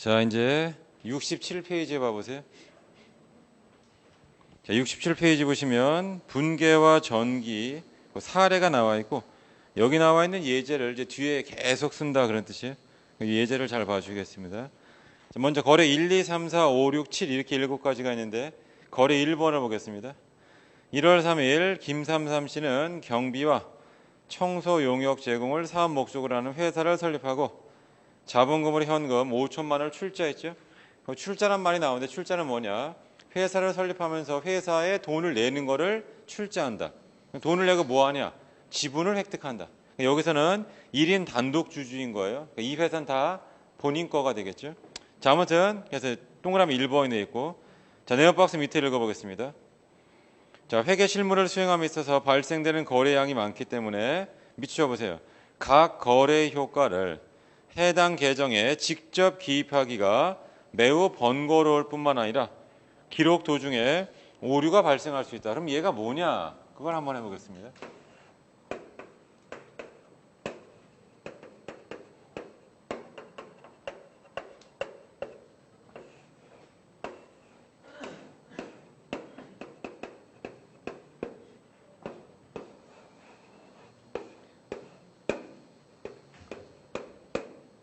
자, 이제 67페이지에 봐보세요. 자, 67페이지 보시면 분계와 전기 그 사례가 나와 있고, 여기 나와 있는 예제를 이제 뒤에 계속 쓴다 그런 뜻이에요. 예제를 잘 봐주겠습니다. 자, 먼저 거래 1, 2, 3, 4, 5, 6, 7 이렇게 7가지가 있는데 거래 1번을 보겠습니다. 1월 3일 김삼삼 씨는 경비와 청소 용역 제공을 사업 목적으로 하는 회사를 설립하고 자본금으로 현금 5천만 원을 출자했죠. 출자란 말이 나오는데 출자는 뭐냐? 회사를 설립하면서 회사에 돈을 내는 거를 출자한다. 돈을 내고 뭐 하냐? 지분을 획득한다. 여기서는 1인 단독 주주인 거예요. 이 회사는 다 본인 거가 되겠죠. 자, 아무튼 그래서 동그라미 1번이 되어 있고, 자, 네모박스 밑에 읽어보겠습니다. 자, 회계 실무를 수행함에 있어서 발생되는 거래량이 많기 때문에 밑줄 보세요. 각 거래 효과를 해당 계정에 직접 기입하기가 매우 번거로울 뿐만 아니라 기록 도중에 오류가 발생할 수 있다. 그럼 얘가 뭐냐? 그걸 한번 해보겠습니다.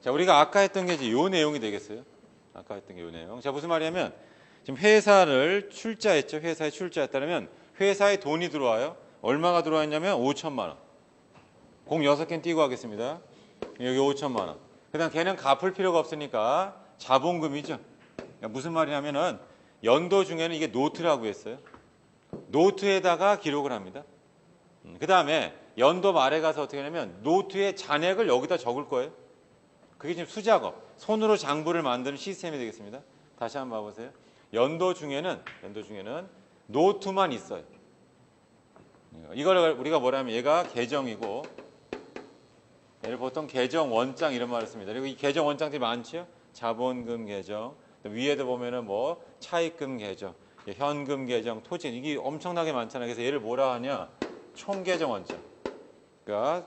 자, 우리가 아까 했던 게 이제 요 내용이 되겠어요. 아까 했던 게 요 내용. 자, 무슨 말이냐면 지금 회사를 출자했죠. 회사에 출자했다면 회사에 돈이 들어와요. 얼마가 들어왔냐면 5천만 원. 공 6개 띄고 하겠습니다. 여기 5천만 원. 그다음 걔는 갚을 필요가 없으니까 자본금이죠. 그러니까 무슨 말이냐면은 연도 중에는 이게 노트라고 했어요. 노트에다가 기록을 합니다. 그다음에 연도 말에 가서 어떻게 하냐면 노트의 잔액을 여기다 적을 거예요. 그게 지금 수작업, 손으로 장부를 만드는 시스템이 되겠습니다. 다시 한번 봐보세요. 연도 중에는 노트만 있어요. 이걸 우리가 뭐라면 얘가 계정이고, 얘를 보통 계정 원장 이런 말을 씁니다. 그리고 이 계정 원장들이 많죠. 자본금 계정, 위에도 보면은 뭐 차입금 계정, 현금 계정, 토지, 이게 엄청나게 많잖아요. 그래서 얘를 뭐라 하냐? 총계정 원장. 그러니까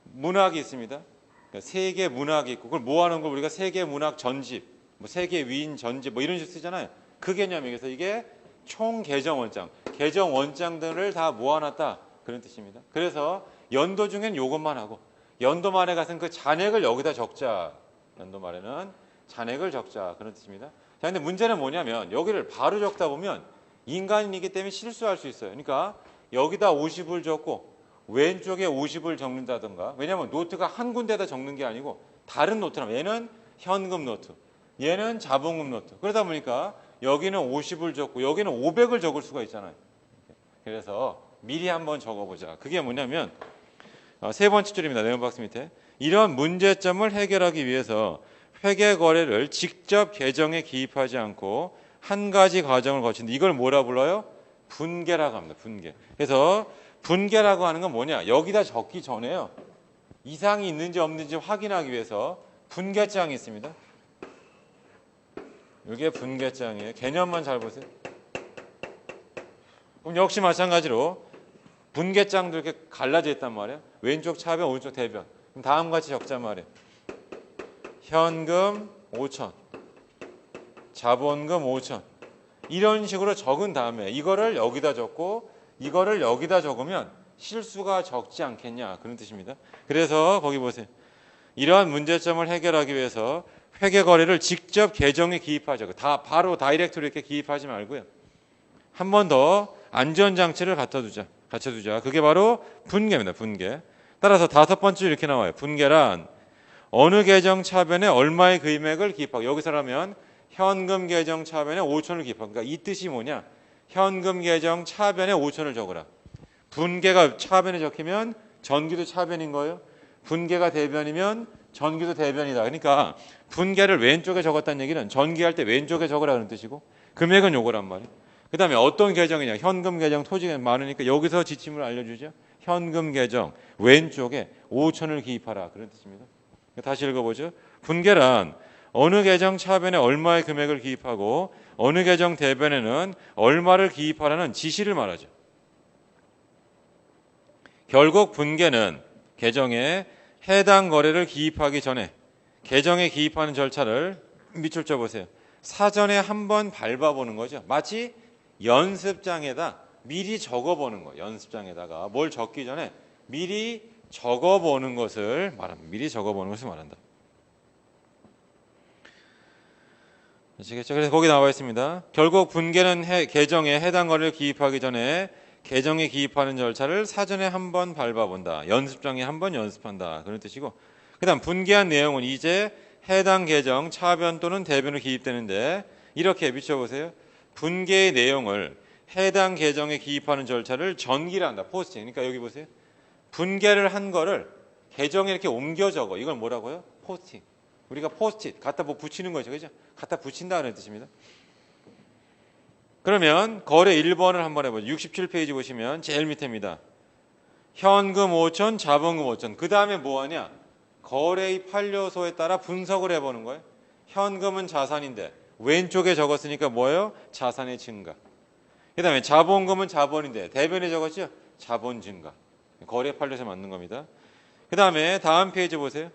문학이 있습니다. 세계 문학이 있고, 그걸 모아놓은 걸 우리가 세계 문학 전집, 뭐 세계 위인 전집, 뭐 이런 식으로 쓰잖아요. 그 개념이겠어요. 이게 총 계정 원장, 계정 원장들을 다 모아놨다 그런 뜻입니다. 그래서 연도 중엔 요것만 하고, 연도 말에 가서는 그 잔액을 여기다 적자. 연도 말에는 잔액을 적자 그런 뜻입니다. 자, 근데 문제는 뭐냐면 여기를 바로 적다 보면 인간이기 때문에 실수할 수 있어요. 그러니까 여기다 50을 적고 왼쪽에 50을 적는다든가. 왜냐하면 노트가 한 군데다 적는 게 아니고 다른 노트라면, 얘는 현금 노트, 얘는 자본금 노트. 그러다 보니까 여기는 50을 적고 여기는 500을 적을 수가 있잖아요. 그래서 미리 한번 적어보자. 그게 뭐냐면 세 번째 줄입니다. 네모박스 밑에. 이런 문제점을 해결하기 위해서 회계 거래를 직접 계정에 기입하지 않고 한 가지 과정을 거친다. 이걸 뭐라 불러요? 분계라고 합니다. 분계. 그래서 분계라고 하는 건 뭐냐? 여기다 적기 전에요. 이상이 있는지 없는지 확인하기 위해서 분계장이 있습니다. 이게 분계장이에요. 개념만 잘 보세요. 그럼 역시 마찬가지로 분계장도 이렇게 갈라져 있단 말이에요. 왼쪽 차변, 오른쪽 대변. 그럼 다음과 같이 적자 말이에요. 현금 5천, 자본금 5천. 이런 식으로 적은 다음에 이거를 여기다 적고 이거를 여기다 적으면 실수가 적지 않겠냐 그런 뜻입니다. 그래서 거기 보세요. 이러한 문제점을 해결하기 위해서 회계 거래를 직접 계정에 기입하죠. 다 바로 다이렉트로 이렇게 기입하지 말고요. 한 번 더 안전장치를 갖춰두자. 그게 바로 분계입니다. 분계. 따라서 다섯 번째 이렇게 나와요. 분계란 어느 계정 차변에 얼마의 금액을 기입하고, 여기서라면 현금 계정 차변에 5천을 기입하고. 그러니까 이 뜻이 뭐냐? 현금 계정 차변에 5천을 적으라. 분계가 차변에 적히면 전기도 차변인 거예요. 분계가 대변이면 전기도 대변이다. 그러니까 분계를 왼쪽에 적었다는 얘기는 전기할 때 왼쪽에 적으라는 뜻이고, 금액은 요거란 말이에요. 그 다음에 어떤 계정이냐? 현금 계정, 토지가 많으니까 여기서 지침을 알려주죠. 현금 계정 왼쪽에 5천을 기입하라 그런 뜻입니다. 다시 읽어보죠. 분계란 어느 계정 차변에 얼마의 금액을 기입하고 어느 계정 대변에는 얼마를 기입하라는 지시를 말하죠. 결국 분계는 계정에 해당 거래를 기입하기 전에 계정에 기입하는 절차를 밑줄 보세요. 사전에 한번 밟아보는 거죠. 마치 연습장에다 미리 적어보는 거예요. 연습장에다가 뭘 적기 전에 미리 적어보는 것을 말합니다. 미리 적어보는 것을 말한다. 아시겠죠? 그래서 거기 나와 있습니다. 결국 분계는 계정에 해당 거래를 기입하기 전에 계정에 기입하는 절차를 사전에 한번 밟아본다. 연습장에 한번 연습한다. 그런 뜻이고, 그 다음 분계한 내용은 이제 해당 계정 차변 또는 대변으로 기입되는데, 이렇게 비춰보세요. 분계의 내용을 해당 계정에 기입하는 절차를 전기를 한다. 포스팅. 그러니까 여기 보세요. 분계를 한 거를 계정에 이렇게 옮겨 적어. 이걸 뭐라고요? 포스팅. 우리가 포스트잇 갖다 뭐 붙이는 거죠. 그죠? 갖다 붙인다는 뜻입니다. 그러면 거래 1번을 한번 해보죠. 67페이지 보시면 제일 밑에입니다. 현금 5천, 자본금 5천. 그 다음에 뭐 하냐? 거래의 판료소에 따라 분석을 해보는 거예요. 현금은 자산인데 왼쪽에 적었으니까 뭐예요? 자산의 증가. 그 다음에 자본금은 자본인데 대변에 적었죠? 자본 증가. 거래 판료소에 맞는 겁니다. 그 다음에 다음 페이지 보세요.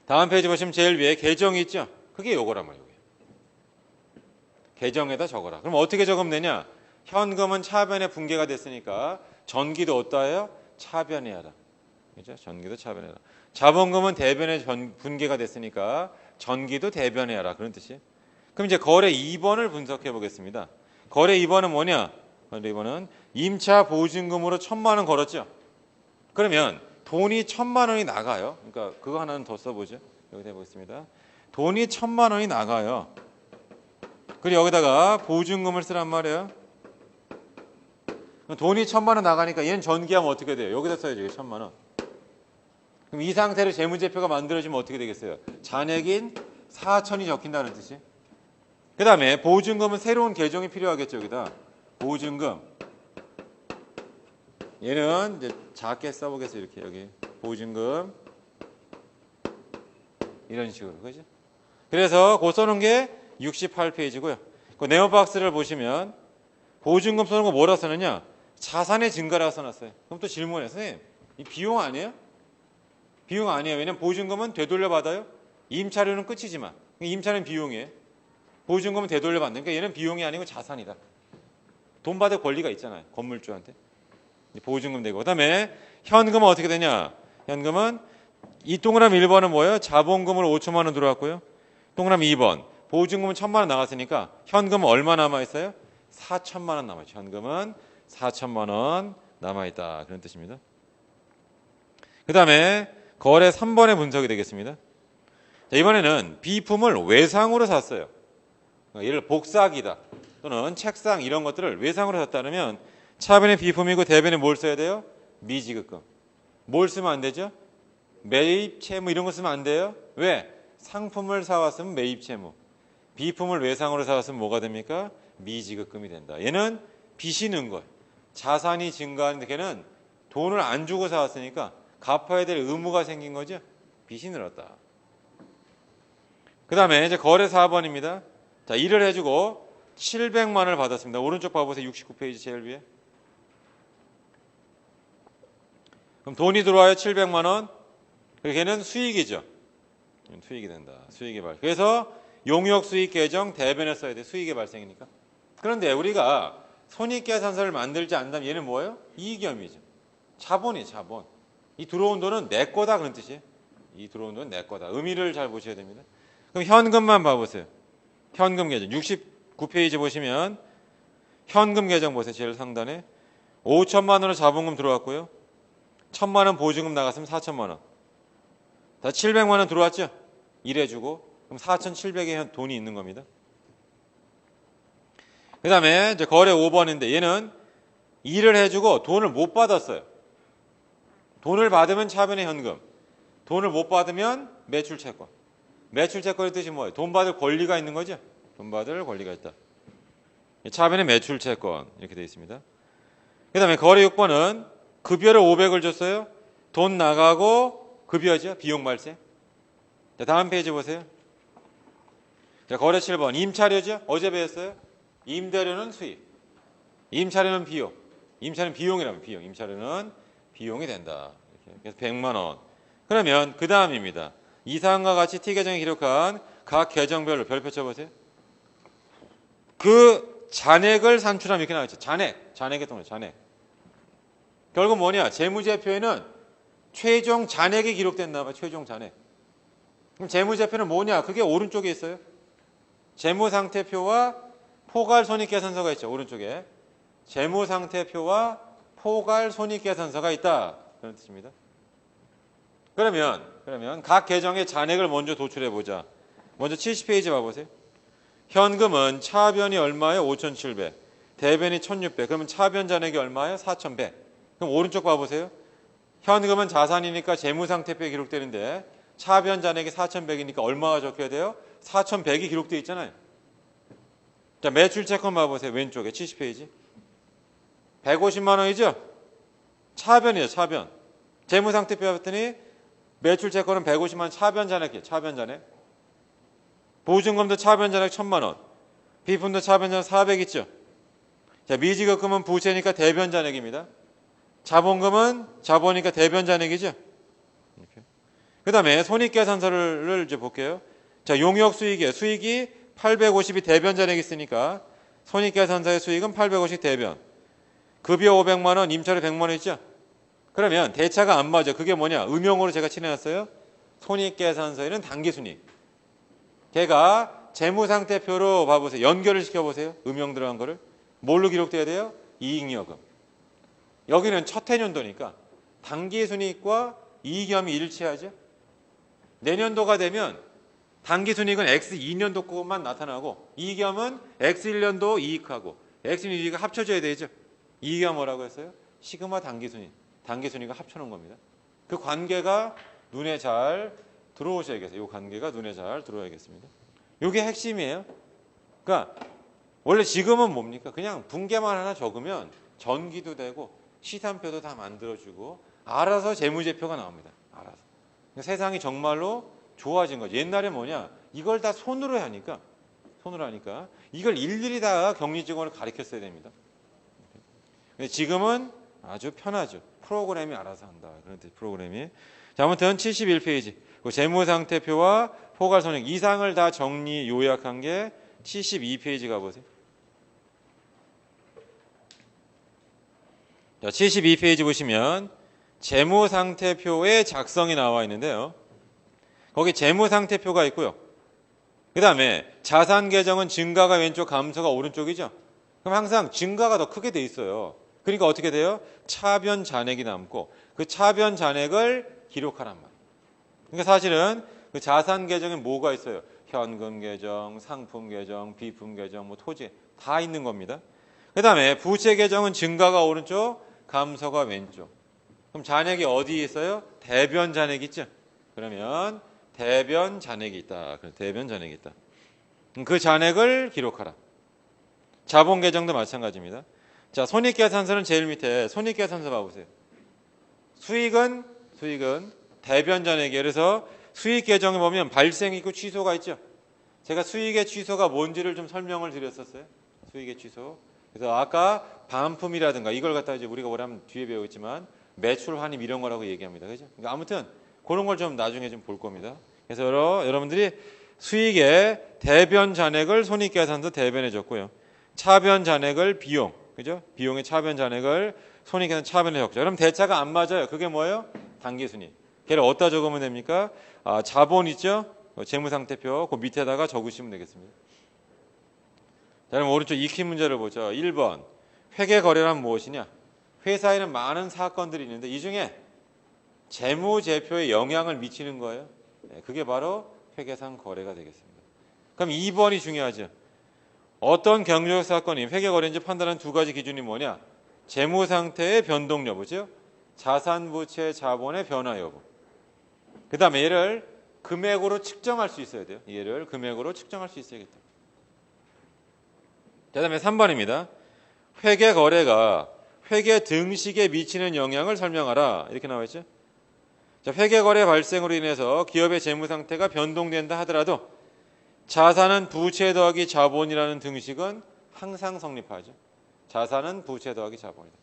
다음 페이지 보시면 제일 위에 계정이 있죠? 그게 요거란 말이에요. 계정에다 적어라. 그럼 어떻게 적으면 되냐? 현금은 차변에 분계가 됐으니까 전기도 어디다 해요? 차변에 하라. 그죠? 전기도 차변에 하라. 자본금은 대변에 분계가 됐으니까 전기도 대변에 하라. 그런 뜻이에요. 그럼 이제 거래 2번을 분석해 보겠습니다. 거래 2번은 뭐냐? 거래 2번은 임차 보증금으로 1,000만 원 걸었죠? 그러면 돈이 1,000만 원이 나가요. 그러니까 그거 하나는 더 써보죠. 여기 해보겠습니다. 돈이 1,000만 원이 나가요. 그리고 여기다가 보증금을 쓰란 말이에요. 돈이 1,000만 원 나가니까 얘는 전기하면 어떻게 돼요? 여기다 써야죠. 1,000만 원. 그럼 이 상태로 재무제표가 만들어지면 어떻게 되겠어요? 잔액인 4천이 적힌다는 뜻이. 그 다음에 보증금은 새로운 계정이 필요하겠죠. 여기다 보증금. 얘는 이제 작게 써보겠어요. 이렇게 여기 보증금 이런 식으로. 그죠? 그래서 그 써놓은 게 68페이지고요. 그 네오박스를 보시면 보증금 써놓은 거 뭐라 써느냐? 자산의 증가라고 써놨어요. 그럼 또 질문해요. 선생님, 이 비용 아니에요? 비용 아니에요. 왜냐면 보증금은 되돌려 받아요. 임차료는 끝이지만 임차는 비용이에요. 보증금은 되돌려 받는. 그러니까 얘는 비용이 아니고 자산이다. 돈 받을 권리가 있잖아요. 건물주한테. 보증금 되고. 그 다음에 현금은 어떻게 되냐? 현금은 이 동그라미 1번은 뭐예요? 자본금으로 5천만 원 들어왔고요. 동그라미 2번. 보증금은 1,000만 원 나갔으니까 현금은 얼마 남아있어요? 4천만 원 남아있죠. 현금은 4천만 원 남아있다. 그런 뜻입니다. 그 다음에 거래 3번의 분석이 되겠습니다. 자, 이번에는 비품을 외상으로 샀어요. 예를 들어 복사기다 또는 책상 이런 것들을 외상으로 샀다면 차변의 비품이고 대변에 뭘 써야 돼요? 미지급금. 뭘 쓰면 안 되죠? 매입 채무 이런 거 쓰면 안 돼요. 왜? 상품을 사왔으면 매입 채무. 비품을 외상으로 사왔으면 뭐가 됩니까? 미지급금이 된다. 얘는 빚이 는 거예요. 자산이 증가하는데 걔는 돈을 안 주고 사왔으니까 갚아야 될 의무가 생긴 거죠. 빚이 늘었다. 그 다음에 이제 거래 4번입니다. 자, 일을 해주고 700만 원을 받았습니다. 오른쪽 봐보세요. 69페이지 제일 위에. 그럼 돈이 들어와요. 700만 원. 그리고 걔는 수익이죠. 수익이 된다. 수익이 발생. 그래서 용역 수익 계정 대변에 써야 돼. 수익의 발생이니까. 그런데 우리가 손익계산서를 만들지 않는다면 얘는 뭐예요? 이익이익이죠. 자본이에요. 자본. 이 들어온 돈은 내 거다 그런 뜻이에요. 이 들어온 돈은 내 거다. 의미를 잘 보셔야 됩니다. 그럼 현금만 봐보세요. 현금 계정 69페이지 보시면 현금 계정 보세요. 제일 상단에 5천만 원으로 자본금 들어왔고요. 1,000만 원 보증금 나갔으면 4천만 원. 다 700만 원 들어왔죠? 일해주고 그럼 4,700의 돈이 있는 겁니다. 그 다음에 이제 거래 5번인데 얘는 일을 해주고 돈을 못 받았어요. 돈을 받으면 차변의 현금, 돈을 못 받으면 매출채권. 매출채권의 뜻이 뭐예요? 돈 받을 권리가 있는 거죠? 돈 받을 권리가 있다. 차변의 매출채권 이렇게 되어 있습니다. 그 다음에 거래 6번은 급여를 500을 줬어요. 돈 나가고 급여죠. 비용 발생. 자, 다음 페이지 보세요. 자, 거래 7번 임차료죠. 어제 배웠어요. 임대료는 수입, 임차료는 비용. 임차료는 비용이라면 비용. 임차료는 비용이 된다. 이렇게. 그래서 100만 원. 그러면 그 다음입니다. 이상과 같이 T계정에 기록한 각 계정별로 별표 쳐보세요. 그 잔액을 산출하면 이렇게 나와있죠. 잔액의 통계, 잔액. 결국 뭐냐? 재무제표에는 최종 잔액이 기록됐나 봐요. 최종 잔액. 그럼 재무제표는 뭐냐? 그게 오른쪽에 있어요. 재무상태표와 포괄손익계산서가 있죠. 오른쪽에. 재무상태표와 포괄손익계산서가 있다. 그런 뜻입니다. 그러면 각 계정의 잔액을 먼저 도출해 보자. 먼저 70페이지 봐보세요. 현금은 차변이 얼마예요? 5,700. 대변이 1,600. 그러면 차변 잔액이 얼마예요? 4,100. 그럼 오른쪽 봐보세요. 현금은 자산이니까 재무상태표에 기록되는데 차변 잔액이 4,100이니까 얼마가 적혀야 돼요? 4,100이 기록되어 있잖아요. 자, 매출채권 봐보세요. 왼쪽에 70페이지. 150만 원이죠? 차변이에요. 차변. 재무상태표 봤더니 매출채권은 150만 원 차변 잔액이에요. 차변 잔액. 보증금도 차변 잔액 1,000만 원. 비품도 차변 잔액 400 있죠? 자, 미지급금은 부채니까 대변 잔액입니다. 자본금은 자본이니까 대변 잔액이죠? 그 다음에 손익계산서를 이제 볼게요. 자, 용역 수익이에요. 수익이 850이 대변 잔액이 있으니까 손익계산서의 수익은 850 대변. 급여 500만 원, 임차료 100만 원 있죠? 그러면 대차가 안 맞아. 그게 뭐냐? 음용으로 제가 칠해놨어요. 손익계산서에는 당기순익. 걔가 재무상태표로 봐보세요. 연결을 시켜보세요. 음용 들어간 거를. 뭘로 기록돼야 돼요? 이익여금. 여기는 첫 해년도니까 당기순익과 이익여금이 일치하죠. 내년도가 되면 당기순익은 X2년도 것만 나타나고 이익여금은 X1년도 이익하고 X1년 이익이 합쳐져야 되죠. 이익여금 뭐라고 했어요? 시그마 당기순익. 당기순익을 합쳐놓은 겁니다. 그 관계가 눈에 잘 들어오셔야겠어요. 이 관계가 눈에 잘 들어와야겠습니다. 이게 핵심이에요. 그러니까 원래 지금은 뭡니까? 그냥 분계만 하나 적으면 전기도 되고 시산표도 다 만들어주고 알아서 재무제표가 나옵니다. 알아서. 그러니까 세상이 정말로 좋아진 거죠. 옛날에 뭐냐? 이걸 다 손으로 하니까 이걸 일일이 다 격리직원을 가르쳤어야 됩니다. 근데 지금은 아주 편하죠. 프로그램이 알아서 한다. 그런 뜻 프로그램이. 자, 아무튼 71페이지. 재무상태표와 포괄손익 이상을 다 정리 요약한 게 72페이지 가보세요. 자, 72페이지 보시면 재무상태표의 작성이 나와 있는데요. 거기 재무상태표가 있고요. 그 다음에 자산계정은 증가가 왼쪽, 감소가 오른쪽이죠. 그럼 항상 증가가 더 크게 돼 있어요. 그러니까 어떻게 돼요? 차변 잔액이 남고 그 차변 잔액을 기록하란 말이에요. 그러니까 사실은 그 자산 계정에 뭐가 있어요? 현금 계정, 상품 계정, 비품 계정, 뭐 토지 다 있는 겁니다. 그 다음에 부채 계정은 증가가 오른쪽, 감소가 왼쪽. 그럼 잔액이 어디에 있어요? 대변 잔액이 있죠. 그러면 대변 잔액이 있다. 대변 잔액이 있다. 그 잔액을 기록하라. 자본 계정도 마찬가지입니다. 자, 손익계산서는 제일 밑에 손익계산서 봐보세요. 수익은 대변 잔액이에요. 그래서 수익 계정에 보면 발생 있고 취소가 있죠. 제가 수익의 취소가 뭔지를 좀 설명을 드렸었어요. 수익의 취소. 그래서 아까 반품이라든가 이걸 갖다 이제 우리가 뭐라면 뒤에 배우겠지만 매출 환입 이런 거라고 얘기합니다. 그죠? 그러니까 아무튼 그런 걸 좀 나중에 좀 볼 겁니다. 그래서 여러분들이 수익의 대변 잔액을 손익계산서 대변해 줬고요. 차변 잔액을 비용, 그죠? 비용의 차변 잔액을 손익계산 차변에 적죠. 그럼 대차가 안 맞아요. 그게 뭐예요? 당기순익. 걔를 어디다 적으면 됩니까? 자본 있죠? 재무상태표 그 밑에다가 적으시면 되겠습니다. 자, 그럼 오른쪽 익히 문제를 보죠. 1번 회계거래란 무엇이냐? 회사에는 많은 사건들이 있는데 이 중에 재무제표에 영향을 미치는 거예요. 그게 바로 회계상 거래가 되겠습니다. 그럼 2번이 중요하죠. 어떤 경제적 사건이 회계거래인지 판단하는 두 가지 기준이 뭐냐? 재무상태의 변동 여부죠. 자산부채 자본의 변화 여부. 그 다음에 얘를 금액으로 측정할 수 있어야 돼요. 얘를 금액으로 측정할 수 있어야겠다. 그 다음에 3번입니다. 회계거래가 회계 등식에 미치는 영향을 설명하라. 이렇게 나와 있죠. 자, 회계거래 발생으로 인해서 기업의 재무상태가 변동된다 하더라도 자산은 부채 더하기 자본이라는 등식은 항상 성립하죠. 자산은 부채 더하기 자본이다.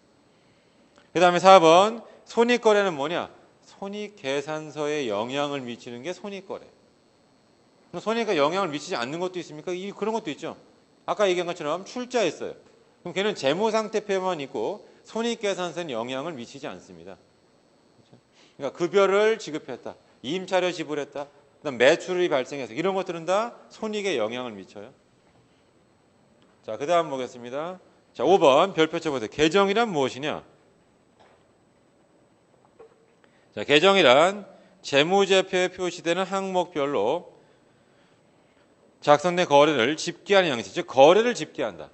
그 다음에 4번 손익거래는 뭐냐? 손익계산서에 영향을 미치는 게 손익거래. 그럼 손익에 영향을 미치지 않는 것도 있습니까? 그런 것도 있죠. 아까 얘기한 것처럼 출자했어요. 그럼 걔는 재무상태표만 있고 손익계산서에는 영향을 미치지 않습니다. 그러니까 급여를 지급했다, 임차료 지불했다, 그다음 매출이 발생해서 이런 것들은 다 손익에 영향을 미쳐요. 자, 그 다음 보겠습니다. 자, 5번 별표 쳐보세요. 계정이란 무엇이냐? 자, 계정이란 재무제표에 표시되는 항목별로 작성된 거래를 집계하는 양식, 즉 거래를 집계한다.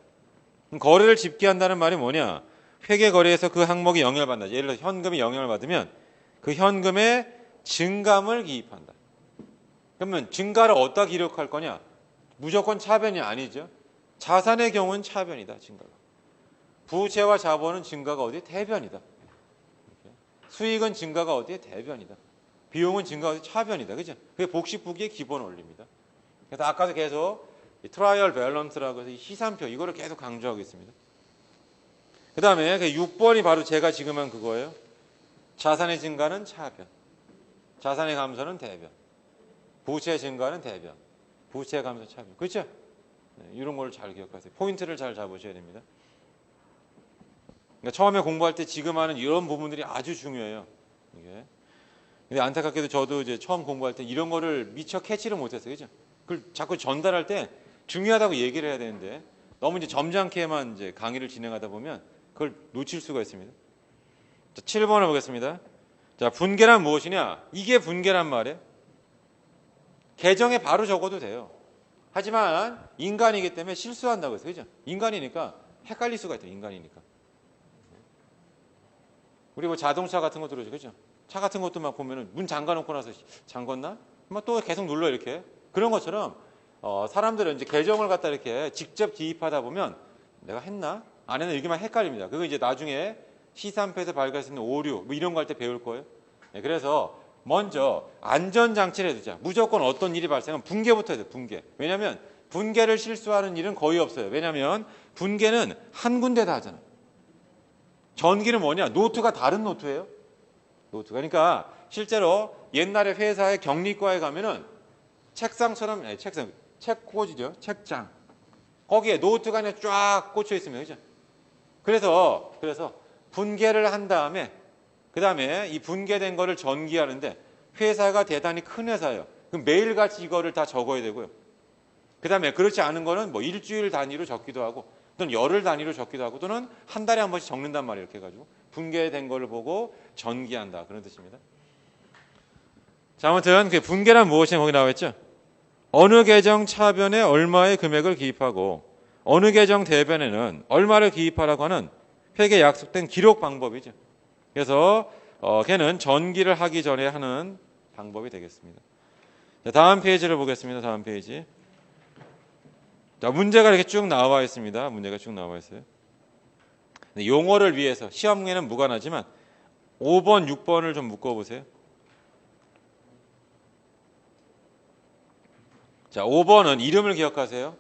거래를 집계한다는 말이 뭐냐? 회계거래에서 그 항목이 영향을 받는다. 예를 들어 현금이 영향을 받으면 그 현금에 증감을 기입한다. 그러면 증가를 어디다 기록할 거냐? 무조건 차변이 아니죠. 자산의 경우는 차변이다. 증가가. 부채와 자본은 증가가 어디에? 대변이다. 수익은 증가가 어디에? 대변이다. 비용은 증가가 어디에? 차변이다. 그죠? 그게 복식부기의 기본 원리입니다. 그래서 아까도 계속 트라이얼 밸런스라고 해서 시산표 이거를 계속 강조하고 있습니다. 그 다음에 6번이 바로 제가 지금 한 그거예요. 자산의 증가는 차변, 자산의 감소는 대변, 부채 증가는 대변, 부채 감소 차변. 그렇죠? 네, 이런 걸 잘 기억하세요. 포인트를 잘 잡으셔야 됩니다. 그러니까 처음에 공부할 때 지금 하는 이런 부분들이 아주 중요해요. 이게. 근데 안타깝게도 저도 이제 처음 공부할 때 이런 거를 미처 캐치를 못했어요. 그죠? 그걸 자꾸 전달할 때 중요하다고 얘기를 해야 되는데 너무 이제 점잖게만 이제 강의를 진행하다 보면 그걸 놓칠 수가 있습니다. 자, 7번을 보겠습니다. 자, 분계란 무엇이냐? 이게 분계란 말이에요. 계정에 바로 적어도 돼요. 하지만 인간이기 때문에 실수한다고 해서 그죠? 인간이니까 헷갈릴 수가 있다. 인간이니까. 우리 뭐 자동차 같은 거 들어오죠. 그죠? 차 같은 것도 막 보면은 문 잠가놓고 나서 잠궜나? 막 또 계속 눌러 이렇게. 그런 것처럼 사람들은 이제 계정을 갖다 이렇게 직접 기입하다 보면 내가 했나? 안 했나? 이게만 헷갈립니다. 그거 이제 나중에 시산표에서 발견할 수 있는 오류 뭐 이런 거 할 때 배울 거예요. 네, 그래서 먼저 안전장치를 해두자. 무조건 어떤 일이 발생하면 분계부터 해야 돼요. 분계. 왜냐하면 분계를 실수하는 일은 거의 없어요. 왜냐하면 분계는 한 군데 다 하잖아요. 전기는 뭐냐? 노트가 다른 노트예요. 노트가. 그러니까 실제로 옛날에 회사의 격리과에 가면은 책상처럼, 아니, 책 꽂이죠. 책장. 거기에 노트가 그냥 쫙 꽂혀 있습니다. 그죠? 그래서 분계를 한 다음에 그 다음에 이 분계된 거를 전기하는데 회사가 대단히 큰 회사예요. 그럼 매일같이 이거를 다 적어야 되고요. 그 다음에 그렇지 않은 거는 뭐 일주일 단위로 적기도 하고 또는 열흘 단위로 적기도 하고 또는 한 달에 한 번씩 적는단 말이에요. 이렇게 해가지고 분계된 거를 보고 전기한다. 그런 뜻입니다. 자, 아무튼 그 분계란 무엇이냐 거기 나와 있죠. 어느 계정 차변에 얼마의 금액을 기입하고 어느 계정 대변에는 얼마를 기입하라고 하는 회계 약속된 기록 방법이죠. 그래서 걔는 전기를 하기 전에 하는 방법이 되겠습니다. 자, 다음 페이지를 보겠습니다. 다음 페이지. 자, 문제가 이렇게 쭉 나와 있습니다. 문제가 쭉 나와 있어요. 용어를 위해서 시험에는 무관하지만 5번, 6번을 좀 묶어보세요. 자, 5번은 이름을 기억하세요.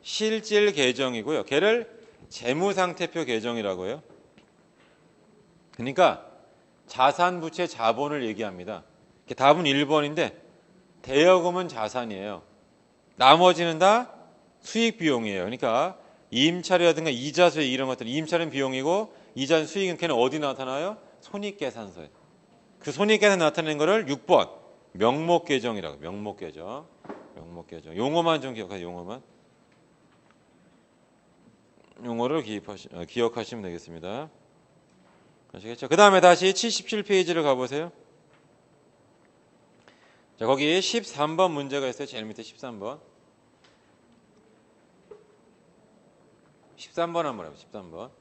실질 계정이고요. 걔를 재무상태표 계정이라고 해요. 그러니까 자산, 부채, 자본을 얘기합니다. 답은 1번인데 대여금은 자산이에요. 나머지는 다 수익 비용이에요. 그러니까 임차료라든가 이자 수익 이런 것들, 임차료는 비용이고 이자는 수익은 걔는 어디 나타나요? 손익계산서에. 그 손익계산 나타내는 거를 6번 명목계정이라고. 명목계정. 용어만 좀 기억하세요. 용어를 기억하시면 되겠습니다. 아시겠죠? 그 다음에 다시 77페이지를 가보세요. 자, 거기 13번 문제가 있어요. 제일 밑에 13번. 13번 한번 해보세요. 13번.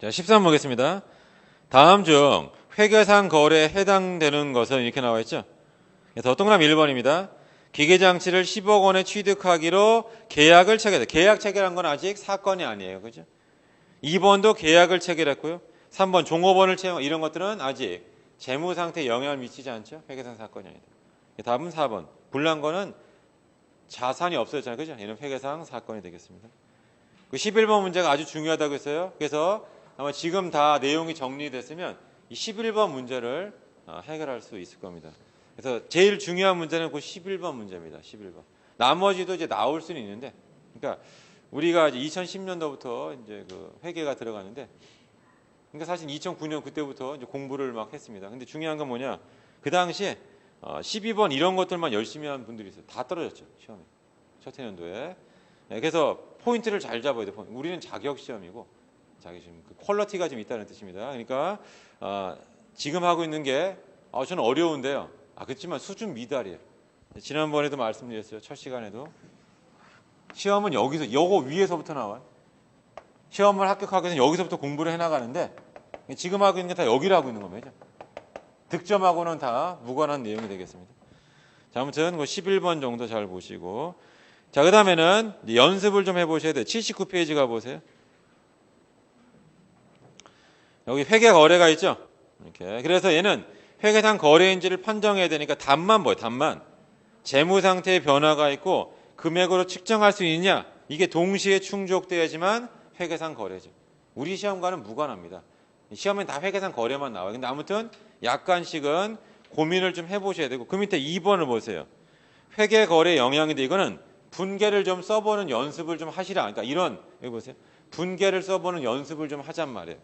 자, 13번 보겠습니다. 다음 중 회계상 거래에 해당되는 것은 이렇게 나와 있죠. 그래서 동그라미 1번입니다. 기계장치를 10억 원에 취득하기로 계약을 체결했다. 계약 체결한 건 아직 사건이 아니에요. 그죠? 2번도 계약을 체결했고요. 3번 종업원을 채용 이런 것들은 아직 재무 상태에 영향을 미치지 않죠. 회계상 사건이 아니다. 답은 4번. 불난 거는 자산이 없어졌잖아요. 그죠? 얘는 회계상 사건이 되겠습니다. 그 11번 문제가 아주 중요하다고 했어요. 그래서 아마 지금 다 내용이 정리됐으면 이 11번 문제를 해결할 수 있을 겁니다. 그래서 제일 중요한 문제는 그 11번 문제입니다. 11번. 나머지도 이제 나올 수는 있는데, 그러니까 우리가 이제 2010년도부터 이제 그 회계가 들어가는데, 그러니까 사실 2009년 그때부터 이제 공부를 막 했습니다. 근데 중요한 건 뭐냐? 그 당시에 12번 이런 것들만 열심히 한 분들이 있어요. 다 떨어졌죠, 시험에. 첫 해년도에. 네, 그래서 포인트를 잘 잡아야 돼요. 우리는 자격 시험이고, 자격 시험 그 퀄리티가 좀 있다는 뜻입니다. 그러니까 지금 하고 있는 게 저는 어려운데요. 그렇지만 수준 미달이에요. 지난번에도 말씀드렸어요. 첫 시간에도 시험은 여기서 요거 위에서부터 나와요. 시험을 합격하기 위해서 여기서부터 공부를 해나가는데 지금 하고 있는 게 다 여기를 하고 있는 겁니다. 득점하고는 다 무관한 내용이 되겠습니다. 자, 아무튼 11번 정도 잘 보시고, 자, 그 다음에는 연습을 좀 해보셔야 돼요. 79페이지 가보세요. 여기 회계 거래가 있죠. 이렇게. 그래서 얘는 회계상 거래인지를 판정해야 되니까 답만 보여요. 답만. 재무 상태의 변화가 있고 금액으로 측정할 수 있느냐, 이게 동시에 충족돼야지만 회계상 거래죠. 우리 시험과는 무관합니다. 시험엔 다 회계상 거래만 나와요. 근데 아무튼 약간씩은 고민을 좀 해보셔야 되고, 그 밑에 2번을 보세요. 회계 거래 영향인데 이거는 분계를 좀 써보는 연습을 좀 하시라. 그러니까 이런, 여기 보세요. 분계를 써보는 연습을 좀 하잔 말이에요.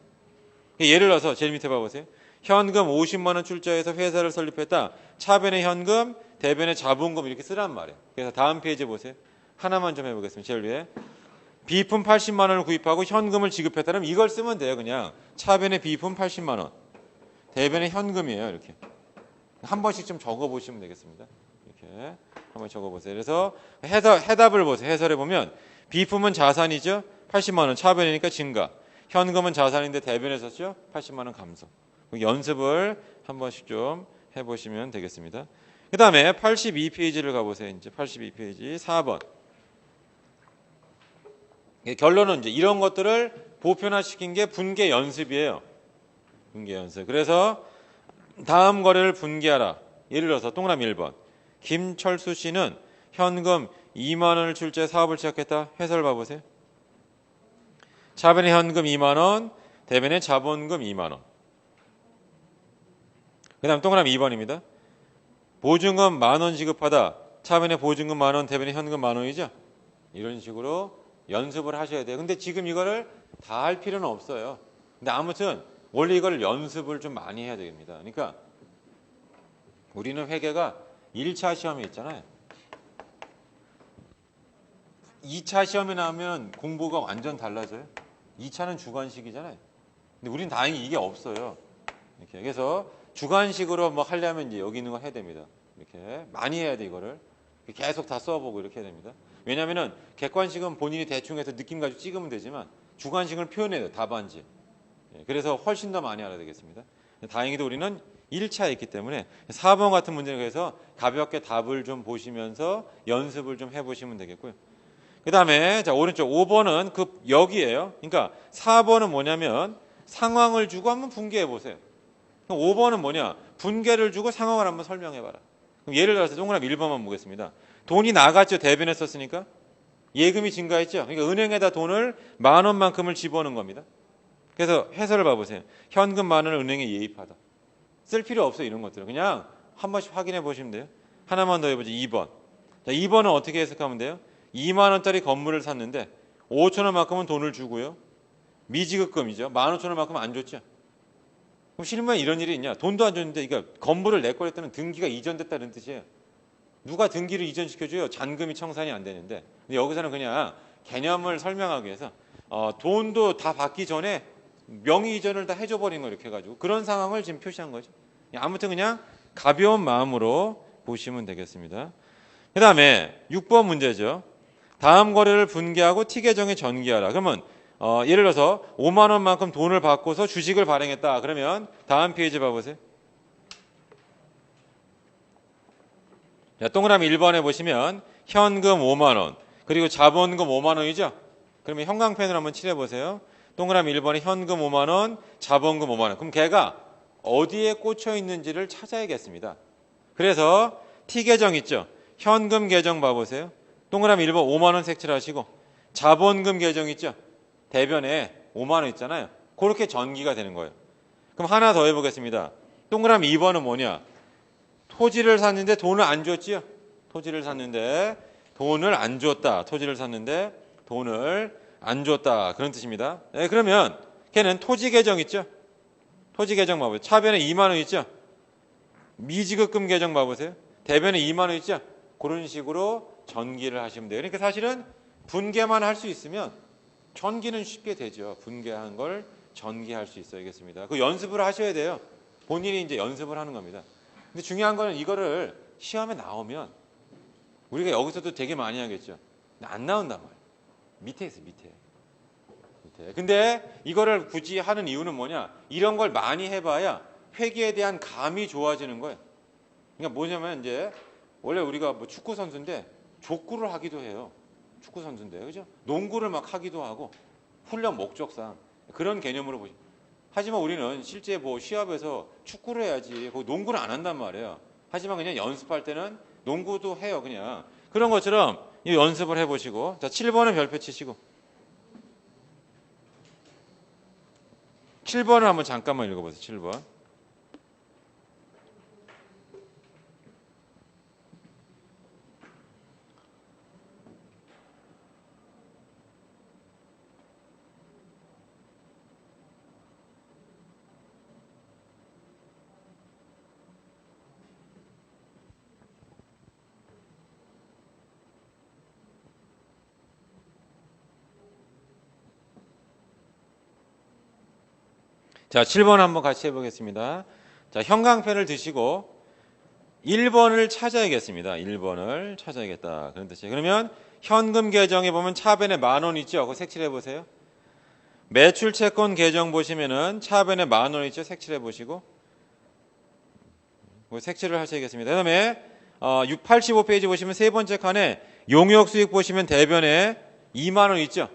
예를 들어서 제일 밑에 봐보세요. 현금 50만 원 출자해서 회사를 설립했다. 차변의 현금, 대변의 자본금 이렇게 쓰란 말이에요. 그래서 다음 페이지 보세요. 하나만 좀 해보겠습니다. 제일 위에. 비품 80만 원을 구입하고 현금을 지급했다면 이걸 쓰면 돼요. 그냥 차변의 비품 80만 원, 대변의 현금이에요. 이렇게 한 번씩 좀 적어보시면 되겠습니다. 이렇게 한번 적어보세요. 그래서 해답을 보세요. 해설해 보면 비품은 자산이죠. 80만 원, 차변이니까 증가. 현금은 자산인데 대변에 썼죠. 80만 원 감소. 연습을 한 번씩 좀 해보시면 되겠습니다. 그 다음에 82페이지를 가보세요. 이제 82페이지 4번. 결론은 이제 이런 것들을 보편화시킨 게 분계 연습이에요. 분계 연습. 그래서 다음 거래를 분계하라. 예를 들어서 동그라미 1번. 김철수 씨는 현금 2만 원을 출자해 사업을 시작했다. 해설 봐보세요. 차변의 현금 2만 원, 대변의 자본금 2만 원. 그 다음 동그라미 2번입니다. 보증금 10,000원 지급하다. 차변의 보증금 10,000원, 대변의 현금 10,000원이죠. 이런 식으로 연습을 하셔야 돼요. 근데 지금 이거를 다 할 필요는 없어요. 근데 아무튼 원래 이걸 연습을 좀 많이 해야 됩니다. 그러니까 우리는 회계가 1차 시험에 있잖아요. 2차 시험에 나오면 공부가 완전 달라져요. 2차는 주관식이잖아요. 근데 우리는 다행히 이게 없어요. 이렇게. 그래서 주관식으로 뭐 하려면 이제 여기 있는 거 해야 됩니다. 이렇게 많이 해야 돼. 이거를 계속 다 써보고 이렇게 해야 됩니다. 왜냐하면은 객관식은 본인이 대충 해서 느낌 가지고 찍으면 되지만 주관식을 표현해야 돼요. 답안지. 그래서 훨씬 더 많이 알아야 되겠습니다. 다행히도 우리는 1차에 있기 때문에 4번 같은 문제에 대해서 가볍게 답을 좀 보시면서 연습을 좀 해보시면 되겠고요. 그 다음에 자 오른쪽 5번은 그 여기에요. 그러니까 4번은 뭐냐면 상황을 주고 한번 분개해 보세요. 5번은 뭐냐? 분개를 주고 상황을 한번 설명해 봐라. 그럼 예를 들어서 동그라미 1번만 보겠습니다. 돈이 나갔죠. 대변에 썼으니까. 예금이 증가했죠. 그러니까 은행에다 돈을 10,000원만큼을 집어넣은 겁니다. 그래서 해설을 봐보세요. 현금 10,000원을 은행에 예입하다. 쓸 필요 없어요. 이런 것들은. 그냥 한 번씩 확인해 보시면 돼요. 하나만 더 해보죠. 2번. 자, 2번은 어떻게 해석하면 돼요? 2만 원짜리 건물을 샀는데 5,000원만큼은 돈을 주고요. 미지급금이죠. 15,000원만큼은 안 줬죠. 그럼 실무에 이런 일이 있냐? 돈도 안 줬는데 그러니까 건물을 내 거를 했다는 등기가 이전됐다는 뜻이에요. 누가 등기를 이전시켜줘요? 잔금이 청산이 안 되는데. 근데 여기서는 그냥 개념을 설명하기 위해서 돈도 다 받기 전에 명의 이전을 다 해줘버린 거 이렇게 해가지고 그런 상황을 지금 표시한 거죠. 아무튼 그냥 가벼운 마음으로 보시면 되겠습니다. 그 다음에 6번 문제죠. 다음 거래를 분개하고 T 계정에 전개하라. 그러면 예를 들어서 5만 원만큼 돈을 받고서 주식을 발행했다. 그러면 다음 페이지 봐보세요. 자, 동그라미 1번에 보시면 현금 5만 원 그리고 자본금 5만 원이죠. 그러면 형광펜으로 한번 칠해보세요. 동그라미 1번에 현금 5만 원, 자본금 5만 원. 그럼 걔가 어디에 꽂혀 있는지를 찾아야겠습니다. 그래서 T 계정 있죠. 현금 계정 봐보세요. 동그라미 1번 5만 원 색칠 하시고 자본금 계정 있죠? 대변에 5만 원 있잖아요. 그렇게 전기가 되는 거예요. 그럼 하나 더 해보겠습니다. 동그라미 2번은 뭐냐? 토지를 샀는데 돈을 안 줬지요? 토지를 샀는데 돈을 안 줬다. 토지를 샀는데 돈을 안 줬다. 그런 뜻입니다. 네, 그러면 걔는 토지 계정 있죠? 토지 계정 봐보세요. 차변에 2만 원 있죠? 미지급금 계정 봐보세요. 대변에 2만 원 있죠? 그런 식으로 전기를 하시면 돼요. 그러니까 사실은 분계만 할 수 있으면 전기는 쉽게 되죠. 분계한 걸 전기할 수 있어야겠습니다. 그 연습을 하셔야 돼요. 본인이 이제 연습을 하는 겁니다. 근데 중요한 거는 이거를 시험에 나오면 우리가 여기서도 되게 많이 하겠죠. 안 나온단 말이에요. 밑에 있어요, 밑에. 근데 이거를 굳이 하는 이유는 뭐냐? 이런 걸 많이 해봐야 회계에 대한 감이 좋아지는 거예요. 그러니까 뭐냐면 이제 원래 우리가 뭐 축구 선수인데 족구를 하기도 해요. 축구 선수인데, 그죠? 농구를 막 하기도 하고 훈련 목적상 그런 개념으로 보시. 하지만 우리는 실제 뭐 시합에서 축구를 해야지, 농구를 안 한단 말이에요. 하지만 그냥 연습할 때는 농구도 해요, 그냥. 그런 것처럼 이 연습을 해보시고, 자 7번은 별표 치시고, 7번을 한번 잠깐만 읽어보세요. 7번. 자, 7번 한번 같이 해보겠습니다. 자, 형광펜을 드시고 1번을 찾아야겠습니다. 1번을 찾아야겠다. 그런 뜻이에요. 그러면 현금 계정에 보면 차변에 10,000원 있죠? 그거 색칠해 보세요. 매출 채권 계정 보시면은 차변에 10,000원 있죠? 색칠해 보시고. 그거 색칠을 하셔야겠습니다. 그 다음에 85페이지 보시면 세 번째 칸에 용역 수익 보시면 대변에 20,000원 있죠?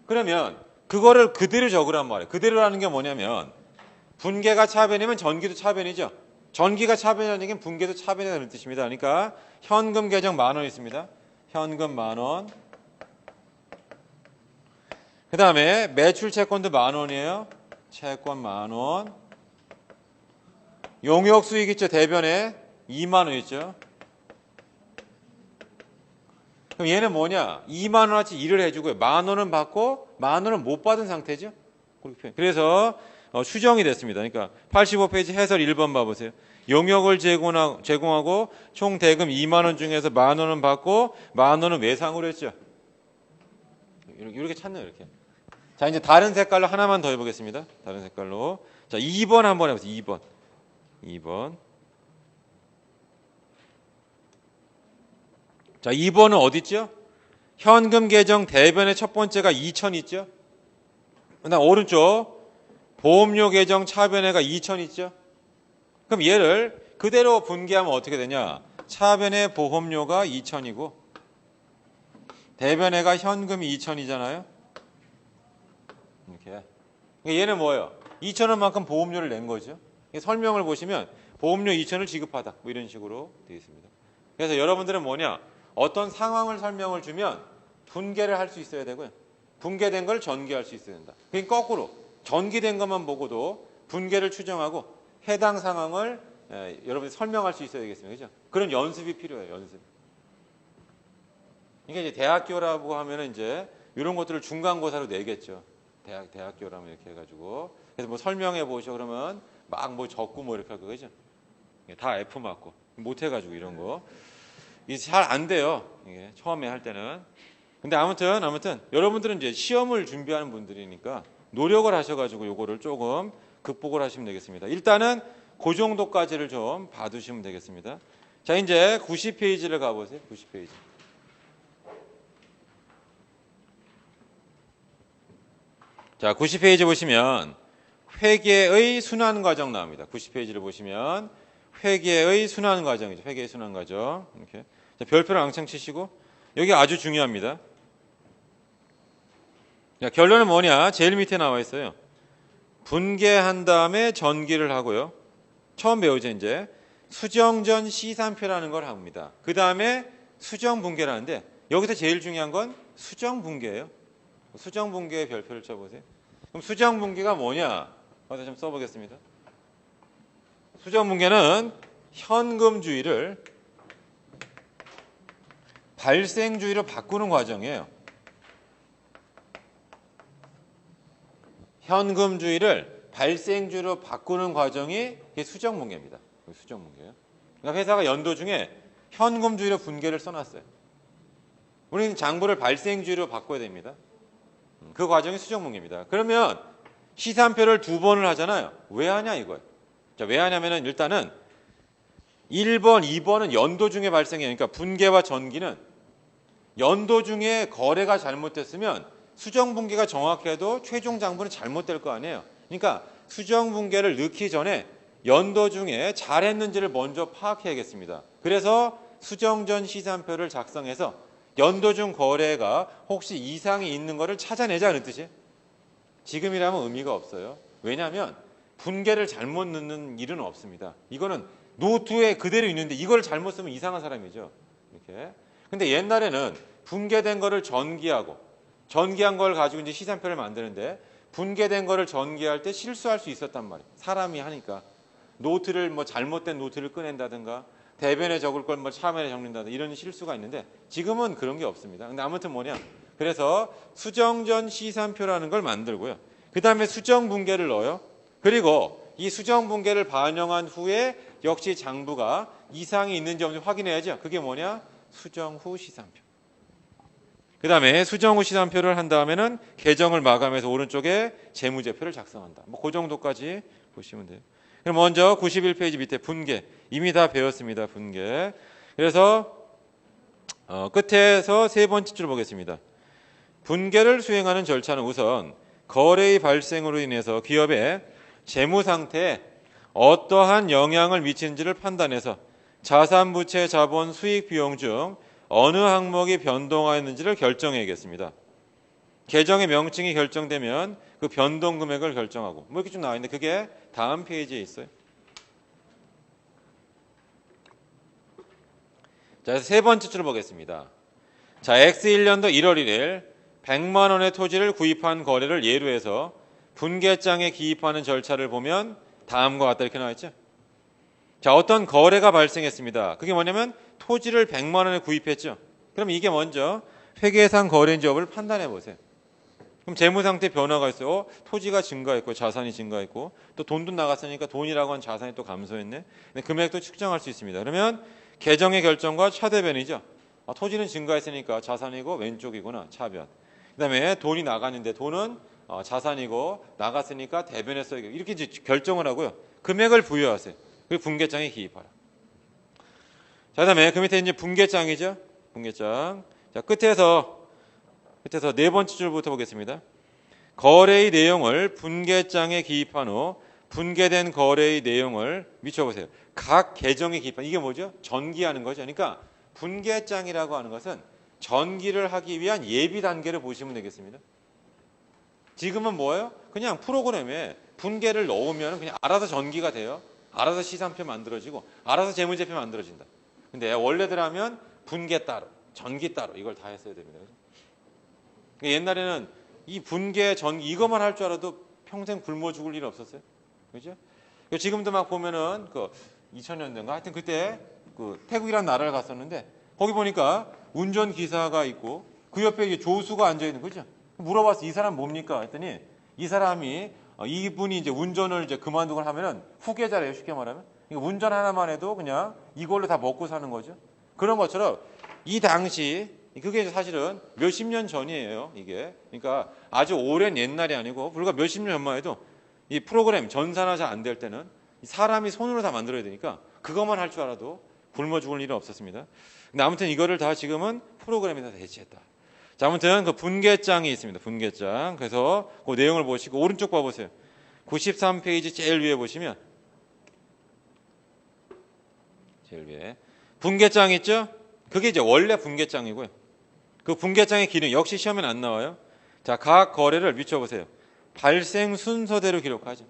그러면 그거를 그대로 적으란 말이에요. 그대로라는 게 뭐냐면 분계가 차변이면 전기도 차변이죠. 전기가 차변이라는 얘기는 분계도 차변이라는 뜻입니다. 그러니까 현금 계정 10,000원 있습니다. 현금 10,000원. 그 다음에 매출 채권도 10,000원이에요. 채권 10,000원. 용역 수익 있죠. 대변에 20,000원 있죠. 그럼 얘는 뭐냐? 20,000원어치 일을 해주고요. 10,000원은 받고 10,000원은 못 받은 상태죠. 그래서 수정이 됐습니다. 그러니까 85페이지 해설 1번 봐보세요. 용역을 제공하고 총 대금 20,000원 중에서 10,000원은 받고 10,000원은 외상으로 했죠. 이렇게 찾네요. 이렇게. 자, 이제 다른 색깔로 하나만 더 해보겠습니다. 다른 색깔로. 자, 2번 한번 해보세요. 2번. 자, 2번은 어디 있죠? 현금 계정 대변의 첫 번째가 2,000 있죠? 그다음 오른쪽 보험료 계정 차변에가 2,000 있죠? 그럼 얘를 그대로 분계하면 어떻게 되냐? 차변의 보험료가 2,000이고 대변에가 현금이 2,000이잖아요. 이렇게. 그러니까 얘는 뭐예요? 2,000원만큼 보험료를 낸 거죠. 설명을 보시면 보험료 2,000을 지급하다. 뭐 이런 식으로 되어 있습니다. 그래서 여러분들은 뭐냐? 어떤 상황을 설명을 주면 분계를 할 수 있어야 되고요. 분계된 걸 전기할 수 있어야 된다. 그러니까 거꾸로 전기된 것만 보고도 분계를 추정하고 해당 상황을 여러분이 설명할 수 있어야 되겠습니다. 그죠? 그런 연습이 필요해요. 연습. 그러니까 이제 대학교라고 하면은 이제 이런 것들을 중간고사로 내겠죠. 대학교라면 이렇게 해가지고 그래서 뭐 설명해 보셔 그러면 막 뭐 적고 뭐 이렇게 할 거죠. 다 F 맞고 못 해가지고 이런 거. 이게 잘 안 돼요. 이게 처음에 할 때는. 근데 아무튼 여러분들은 이제 시험을 준비하는 분들이니까 노력을 하셔가지고 요거를 조금 극복을 하시면 되겠습니다. 일단은 그 정도까지를 좀 봐두시면 되겠습니다. 자, 이제 90페이지를 가보세요. 90페이지. 자, 90페이지 보시면 회계의 순환 과정 나옵니다. 90페이지를 보시면 회계의 순환 과정이죠. 회계의 순환 과정. 이렇게. 자, 별표를 앙창 치시고 여기 아주 중요합니다. 자, 결론은 뭐냐? 제일 밑에 나와 있어요. 분계한 다음에 전기를 하고요. 처음 배우죠, 이제. 수정 전 시산표라는 걸 합니다. 그 다음에 수정 분계를 하는데 여기서 제일 중요한 건 수정분계예요. 수정분계의 별표를 쳐보세요. 그럼 수정분계가 뭐냐? 어디다 좀 써보겠습니다. 수정분계는 현금주의를 발생주의로 바꾸는 과정이에요. 현금주의를 발생주의로 바꾸는 과정이 이게 수정분계입니다. 수정분계예요. 그러니까 회사가 연도 중에 현금주의로 분계를 써놨어요. 우리는 장부를 발생주의로 바꿔야 됩니다. 그 과정이 수정분계입니다. 그러면 시산표를 2번을 하잖아요. 왜 하냐 이거예요. 자, 왜 하냐면은 일단은 1번, 2번은 연도 중에 발생해요. 그러니까 분계와 전기는 연도 중에 거래가 잘못됐으면 수정분계가 정확해도 최종 장부는 잘못될 거 아니에요. 그러니까 수정분계를 넣기 전에 연도 중에 잘했는지를 먼저 파악해야겠습니다. 그래서 수정전 시산표를 작성해서 연도 중 거래가 혹시 이상이 있는 거를 찾아내자는 뜻이에요. 지금이라면 의미가 없어요. 왜냐하면 분계를 잘못 넣는 일은 없습니다. 이거는 노트에 그대로 있는데 이걸 잘못 쓰면 이상한 사람이죠. 이렇게. 근데 옛날에는 분계된 거를 전기하고 전기한 걸 가지고 이제 시산표를 만드는데 분계된 거를 전기할 때 실수할 수 있었단 말이에요. 사람이 하니까 노트를 뭐 잘못된 노트를 꺼낸다든가 대변에 적을 걸 뭐 차면에 적는다든가 이런 실수가 있는데 지금은 그런 게 없습니다. 근데 아무튼 뭐냐? 그래서 수정전 시산표라는 걸 만들고요. 그 다음에 수정분계를 넣어요. 그리고 이 수정분계를 반영한 후에 역시 장부가 이상이 있는지 없는지 확인해야죠. 그게 뭐냐? 수정 후 시산표. 그 다음에 수정 후 시산표를 한 다음에는 계정을 마감해서 오른쪽에 재무제표를 작성한다. 뭐 그 정도까지 보시면 돼요. 그럼 먼저 91페이지 밑에 분계. 이미 다 배웠습니다. 분계. 그래서 끝에서 세 번째 줄 보겠습니다. 분계를 수행하는 절차는 우선 거래의 발생으로 인해서 기업의 재무 상태에 어떠한 영향을 미치는지를 판단해서 자산, 부채, 자본, 수익, 비용 중 어느 항목이 변동하였는지를 결정해야겠습니다. 계정의 명칭이 결정되면 그 변동 금액을 결정하고 뭐 이렇게 좀 나와 있는데 그게 다음 페이지에 있어요. 자, 세 번째 줄을 보겠습니다. 자, X1년도 1월 1일 100만 원의 토지를 구입한 거래를 예로 해서 분계장에 기입하는 절차를 보면 다음과 같다 이렇게 나와 있죠. 자, 어떤 거래가 발생했습니다. 그게 뭐냐면 토지를 100만 원에 구입했죠. 그럼 이게 먼저 회계상 거래인지 여부를 판단해 보세요. 그럼 재무상태 변화가 있어요. 토지가 증가했고 자산이 증가했고 또 돈도 나갔으니까 돈이라고 한 자산이 또 감소했네. 근데 금액도 측정할 수 있습니다. 그러면 계정의 결정과 차대변이죠. 토지는 증가했으니까 자산이고 왼쪽이구나 차변. 그다음에 돈이 나갔는데 돈은 자산이고 나갔으니까 대변에 써야 이렇게 이제 결정을 하고요. 금액을 부여하세요. 그리고 분계장에 기입하라. 자, 그다음에 그 밑에 이제 분계장이죠. 분계장. 자, 끝에서 네 번째 줄부터 보겠습니다. 거래의 내용을 분계장에 기입한 후 분계된 거래의 내용을 미쳐보세요. 각 계정에 기입한 이게 뭐죠? 전기하는 거죠. 그러니까 분계장이라고 하는 것은 전기를 하기 위한 예비 단계를 보시면 되겠습니다. 지금은 뭐예요? 그냥 프로그램에 분계를 넣으면 그냥 알아서 전기가 돼요. 알아서 시산표 만들어지고 알아서 재무제표 만들어진다. 근데 원래대로 하면 분계 따로, 전기 따로 이걸 다 했어야 됩니다. 옛날에는 이 분계, 전기 이것만 할 줄 알아도 평생 굶어 죽을 일 없었어요. 그죠? 지금도 막 보면은 그 2000년대인가 하여튼 그때 그 태국이라는 나라를 갔었는데 거기 보니까 운전기사가 있고 그 옆에 이제 조수가 앉아 있는 거죠. 물어봤어. 이 사람 뭡니까? 했더니 이 사람이 이분이 이제 운전을 이제 그만두고 하면은 후계자래요. 쉽게 말하면. 그러니까 운전 하나만 해도 그냥 이걸로 다 먹고 사는 거죠. 그런 것처럼 이 당시 그게 사실은 몇십 년 전이에요. 이게. 그러니까 아주 오랜 옛날이 아니고 불과 몇십 년 전만 해도 이 프로그램 전산화 잘 안 될 때는 사람이 손으로 다 만들어야 되니까 그것만 할 줄 알아도 굶어 죽을 일은 없었습니다. 근데 아무튼 이거를 다 지금은 프로그램이 다 대체했다. 자, 아무튼 그 분계장이 있습니다. 분계장. 그래서 그 내용을 보시고 오른쪽 봐보세요. 93페이지 제일 위에 보시면 제일 위에 분계장 있죠? 그게 이제 원래 분계장이고요. 그 분계장의 기능 역시 시험엔 안 나와요. 자, 각 거래를 미쳐보세요. 발생 순서대로 기록하죠.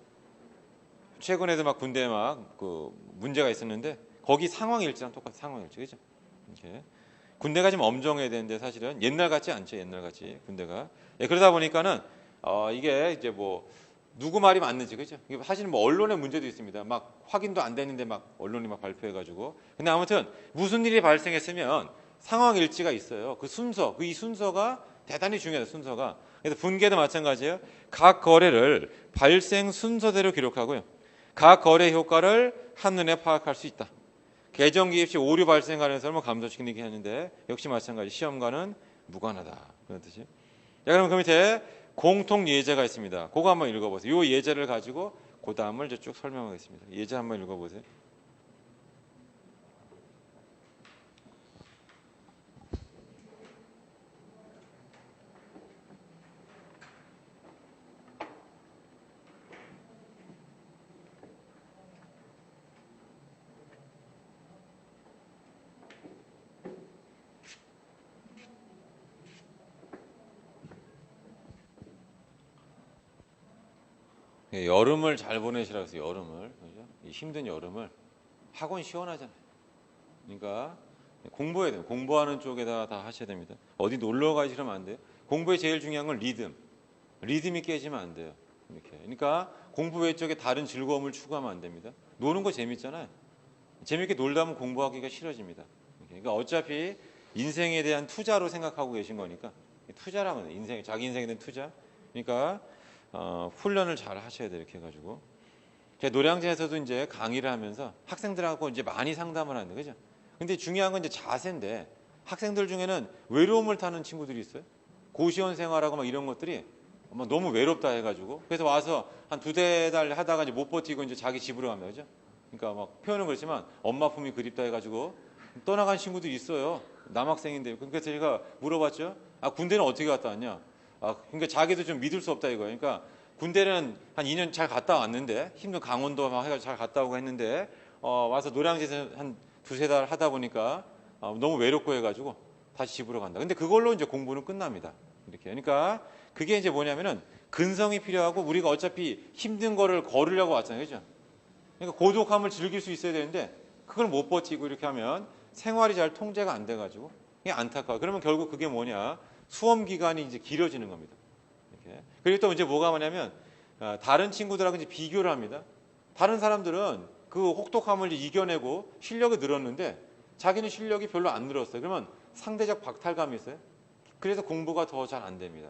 최근에도 막 군대에 막 그 문제가 있었는데 거기 상황일지랑 똑같이 상황일지 그죠? 이렇게 군대가 좀 엄정해야 되는데 사실은 옛날 같지 않죠. 옛날 같이 군대가. 예, 그러다 보니까는 이게 이제 뭐 누구 말이 맞는지 그죠? 이게 사실 뭐 언론의 문제도 있습니다. 막 확인도 안 되는데 막 언론이 막 발표해가지고. 근데 아무튼 무슨 일이 발생했으면 상황 일지가 있어요. 그 순서, 이 순서가 대단히 중요해요. 순서가. 그래서 분계도 마찬가지예요. 각 거래를 발생 순서대로 기록하고요. 각 거래 효과를 한눈에 파악할 수 있다. 계정 기입 시 오류 발생 가능성을 감소시키는 게 하는데 역시 마찬가지 시험과는 무관하다. 그런 뜻이. 자, 그럼 그 밑에 공통 예제가 있습니다. 그거 한번 읽어보세요. 이 예제를 가지고 그 다음을 이제 쭉 설명하겠습니다. 예제 한번 읽어보세요. 예, 여름을 잘 보내시라고 해서 여름을 그죠? 이 힘든 여름을 학원 시원하잖아요. 그러니까 공부해야 돼요. 공부하는 쪽에다 다 하셔야 됩니다. 어디 놀러 가시면 안 돼요. 공부에 제일 중요한 건 리듬이 깨지면 안 돼요. 이렇게. 그러니까 공부 외적에 다른 즐거움을 추구하면 안 됩니다. 노는 거 재밌잖아요. 재밌게 놀다 보면 공부하기가 싫어집니다. 그러니까 어차피 인생에 대한 투자로 생각하고 계신 거니까 투자라면 인생 자기 인생에 대한 투자. 그러니까 훈련을 잘 하셔야 돼요. 이렇게 해가지고 제가 노량진에서도 이제 강의를 하면서 학생들하고 이제 많이 상담을 하는데 그죠? 근데 중요한 건 이제 자세인데 학생들 중에는 외로움을 타는 친구들이 있어요. 고시원 생활하고 막 이런 것들이 막 너무 외롭다 해가지고 그래서 와서 한 두세 달 하다가 이제 못 버티고 이제 자기 집으로 갑니다. 그죠? 그러니까 막 표현은 그렇지만 엄마 품이 그립다 해가지고 떠나간 친구들이 있어요. 남학생인데 그러니까 제가 물어봤죠. 아 군대는 어떻게 갔다 왔냐? 아 그러니까 자기도 좀 믿을 수 없다 이거예요. 그러니까 군대는 한 2년 잘 갔다 왔는데 힘든 강원도 막 해가지고 잘 갔다 오고 했는데 와서 노량진에서 한 두세 달 하다 보니까 너무 외롭고 해가지고 다시 집으로 간다. 근데 그걸로 이제 공부는 끝납니다. 이렇게. 그러니까 그게 이제 뭐냐면은 근성이 필요하고 우리가 어차피 힘든 거를 걸으려고 왔잖아요. 그죠? 그러니까 고독함을 즐길 수 있어야 되는데 그걸 못 버티고 이렇게 하면 생활이 잘 통제가 안 돼가지고 이게 안타까워. 그러면 결국 그게 뭐냐? 수험 기간이 이제 길어지는 겁니다. 이렇게. 그리고 또 이제 뭐가 뭐냐면 다른 친구들하고 이제 비교를 합니다. 다른 사람들은 그 혹독함을 이겨내고 실력이 늘었는데 자기는 실력이 별로 안 늘었어요. 그러면 상대적 박탈감이 있어요. 그래서 공부가 더 잘 안 됩니다.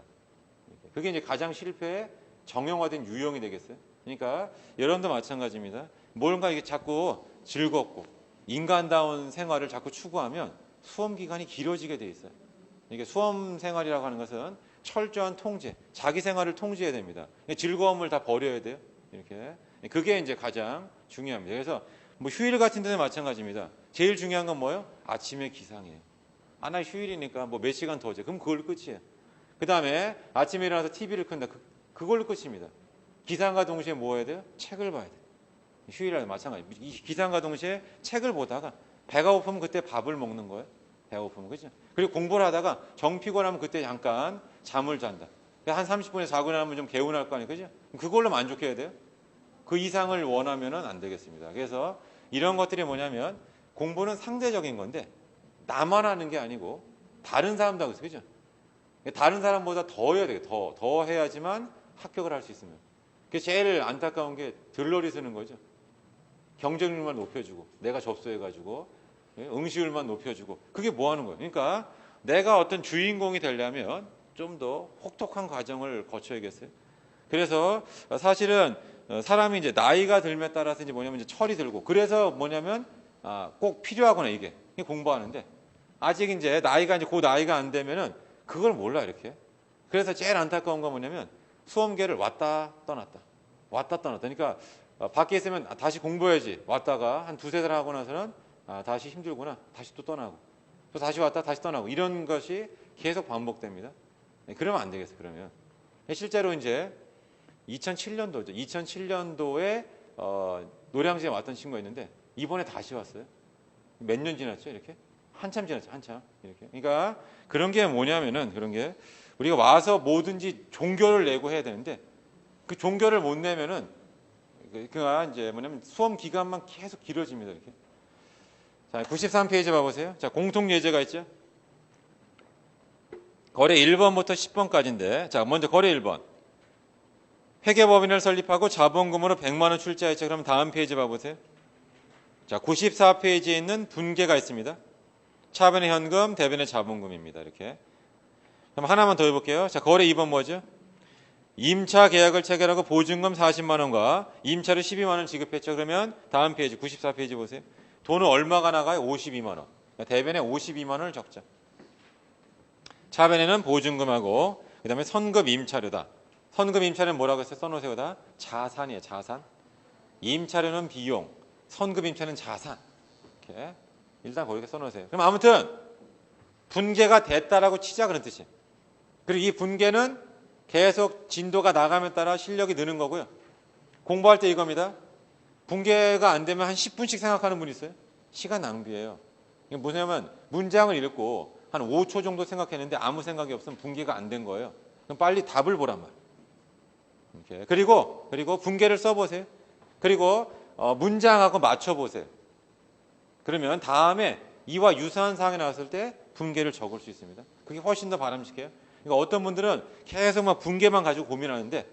그게 이제 가장 실패의 정형화된 유형이 되겠어요. 그러니까 여러분도 마찬가지입니다. 뭔가 이게 자꾸 즐겁고 인간다운 생활을 자꾸 추구하면 수험 기간이 길어지게 돼 있어요. 이게 수험 생활이라고 하는 것은 철저한 통제, 자기 생활을 통제해야 됩니다. 즐거움을 다 버려야 돼요. 이렇게. 그게 이제 가장 중요합니다. 그래서 뭐 휴일 같은 데는 마찬가지입니다. 제일 중요한 건 뭐예요? 아침에 기상이에요. 아, 나 휴일이니까 뭐 몇 시간 더 자. 그럼 그걸로 끝이에요. 그 다음에 아침에 일어나서 TV를 끈다. 그걸로 끝입니다. 기상과 동시에 뭐 해야 돼요? 책을 봐야 돼요. 휴일에도 마찬가지. 기상과 동시에 책을 보다가 배가 고프면 그때 밥을 먹는 거예요. 배가 고프면 그죠? 그리고 공부를 하다가 정 피곤하면 그때 잠깐 잠을 잔다. 한 30분에 자고 나면 좀 개운할 거 아니에요. 그죠? 그걸로 만족해야 돼요. 그 이상을 원하면은 안 되겠습니다. 그래서 이런 것들이 뭐냐면 공부는 상대적인 건데 나만 하는 게 아니고 다른 사람도 하고 있어요. 그죠? 다른 사람보다 더 해야 돼요. 더 해야지만 합격을 할 수 있습니다. 그게 제일 안타까운 게 들러리 쓰는 거죠. 경쟁률만 높여주고 내가 접수해가지고 응시율만 높여주고 그게 뭐 하는 거예요. 그러니까 내가 어떤 주인공이 되려면 좀 더 혹독한 과정을 거쳐야겠어요. 그래서 사실은 사람이 이제 나이가 들에 따라서 이제 뭐냐면 이제 철이 들고 그래서 뭐냐면 꼭 필요하구나 이게 공부하는데 아직 이제 나이가 이제 그 나이가 안 되면은 그걸 몰라 이렇게. 그래서 제일 안타까운 건 뭐냐면 수험계를 왔다 떠났다 그러니까 밖에 있으면 다시 공부해야지 왔다가 한 두세 달 하고 나서는 다시 힘들구나 다시 또 떠나고 또 다시 왔다 다시 떠나고 이런 것이 계속 반복됩니다. 그러면 안 되겠어요. 그러면 실제로 이제 2007년도에 노량진에 왔던 친구가 있는데 이번에 다시 왔어요. 몇 년 지났죠 이렇게? 한참 지났죠. 한참 이렇게. 그러니까 그런 게 뭐냐면은 그런 게 우리가 와서 뭐든지 종교를 내고 해야 되는데 그 종교를 못 내면은 그가 이제 뭐냐면 수험 기간만 계속 길어집니다. 이렇게. 자, 93페이지 봐보세요. 자, 공통 예제가 있죠. 거래 1번부터 10번까지인데, 자, 먼저 거래 1번. 회계법인을 설립하고 자본금으로 100만 원 출자했죠. 그럼 다음 페이지 봐보세요. 자, 94페이지에 있는 분계가 있습니다. 차변의 현금, 대변의 자본금입니다. 이렇게. 그럼 하나만 더 해볼게요. 자, 거래 2번 뭐죠? 임차 계약을 체결하고 보증금 40만 원과 임차료 12만 원 지급했죠. 그러면 다음 페이지 94페이지 보세요. 돈은 얼마가 나가요? 52만 원. 그러니까 대변에 52만 원을 적자. 차변에는 보증금하고 그다음에 선급 임차료다. 선급 임차료는 뭐라고 했어요? 써놓으세요. 다 자산이에요. 자산. 임차료는 비용. 선급 임차료는 자산. 이렇게 일단 그렇게 써놓으세요. 그럼 아무튼 분계가 됐다라고 치자 그런 뜻이에요. 그리고 이 분계는 계속 진도가 나가면 따라 실력이 느는 거고요. 공부할 때 이겁니다. 분계가 안 되면 한 10분씩 생각하는 분이 있어요. 시간 낭비예요. 이게 뭐냐면 문장을 읽고 한 5초 정도 생각했는데 아무 생각이 없으면 분계가 안 된 거예요. 그럼 빨리 답을 보란 말이에요. 이렇게. 그리고 분계를 써보세요. 그리고 문장하고 맞춰보세요. 그러면 다음에 이와 유사한 사항이 나왔을 때 분계를 적을 수 있습니다. 그게 훨씬 더 바람직해요. 그러니까 어떤 분들은 계속 막 분계만 가지고 고민하는데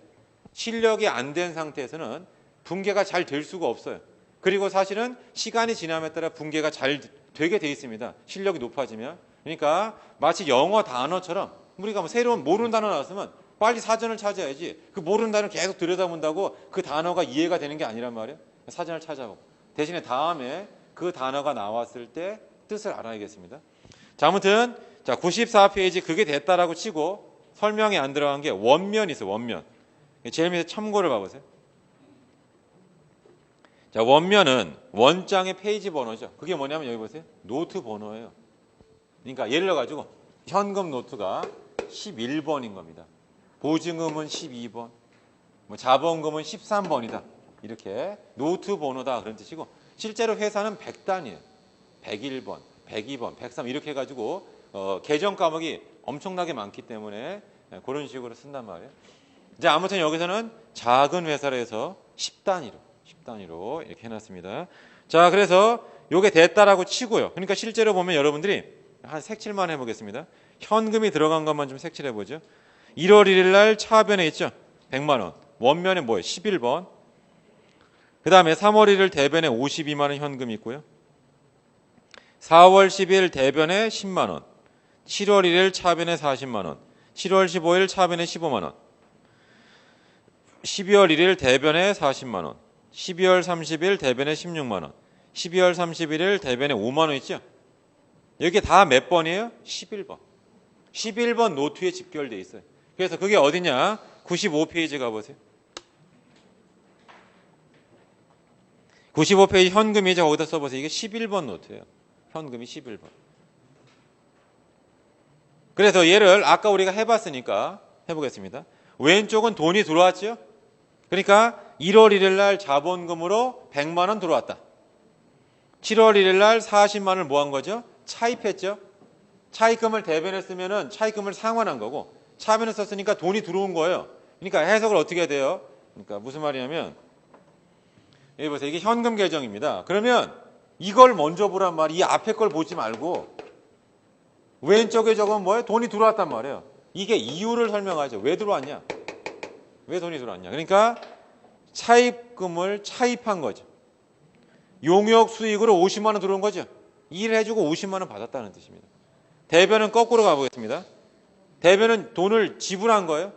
실력이 안 된 상태에서는 분계가 잘 될 수가 없어요. 그리고 사실은 시간이 지남에 따라 분계가 잘 되게 돼 있습니다. 실력이 높아지면. 그러니까 마치 영어 단어처럼 우리가 뭐 새로운 모르는 단어 나왔으면 빨리 사전을 찾아야지. 그 모르는 단어를 계속 들여다본다고 그 단어가 이해가 되는 게 아니란 말이에요. 사전을 찾아보고. 대신에 다음에 그 단어가 나왔을 때 뜻을 알아야겠습니다. 자, 아무튼 자 94페이지 그게 됐다라고 치고 설명이 안 들어간 게 원면이 있어요. 원면. 제일 밑에 참고를 봐보세요. 자, 원면은 원장의 페이지 번호죠. 그게 뭐냐면 여기 보세요. 노트 번호예요. 그러니까 예를 들어가지고 현금 노트가 11번인 겁니다. 보증금은 12번, 뭐 자본금은 13번이다. 이렇게 노트 번호다 그런 뜻이고 실제로 회사는 100단이에요. 101번, 102번, 103 이렇게 해가지고 계정 과목이 엄청나게 많기 때문에 그런 식으로 쓴단 말이에요. 이제 아무튼 여기서는 작은 회사로 해서 10단위로 이렇게 해놨습니다. 자, 그래서 요게 됐다라고 치고요. 그러니까 실제로 보면 여러분들이 한 색칠만 해보겠습니다. 현금이 들어간 것만 좀 색칠해보죠. 1월 1일 날 차변에 있죠. 100만 원. 원면에 뭐예요? 11번. 그 다음에 3월 1일 대변에 52만 원 현금이 있고요. 4월 10일 대변에 10만 원. 7월 1일 차변에 40만 원. 7월 15일 차변에 15만 원. 12월 1일 대변에 40만 원. 12월 30일 대변에 16만 원. 12월 31일 대변에 5만 원 있죠? 여기 다 몇 번이에요? 11번. 11번 노트에 집결되어 있어요. 그래서 그게 어디냐? 95페이지 가보세요. 95페이지 현금이죠. 거기다 써보세요. 이게 11번 노트예요. 현금이 11번. 그래서 얘를 아까 우리가 해봤으니까 해보겠습니다. 왼쪽은 돈이 들어왔죠? 그러니까 1월 1일 날 자본금으로 100만 원 들어왔다. 7월 1일 날 40만 원을 뭐 한 거죠? 차입했죠? 차입금을 대변에 쓰면은 차입금을 상환한 거고 차변에 썼으니까 돈이 들어온 거예요. 그러니까 해석을 어떻게 해야 돼요? 그러니까 무슨 말이냐면 여기 보세요. 이게 현금 계정입니다. 그러면 이걸 먼저 보란 말이에요. 이 앞에 걸 보지 말고 왼쪽에 적으면 뭐예요? 돈이 들어왔단 말이에요. 이게 이유를 설명하죠. 왜 들어왔냐? 왜 돈이 들어왔냐? 그러니까 차입금을 차입한 거죠. 용역 수익으로 50만 원 들어온 거죠. 일을 해주고 50만 원 받았다는 뜻입니다. 대변은 거꾸로 가보겠습니다. 대변은 돈을 지불한 거예요.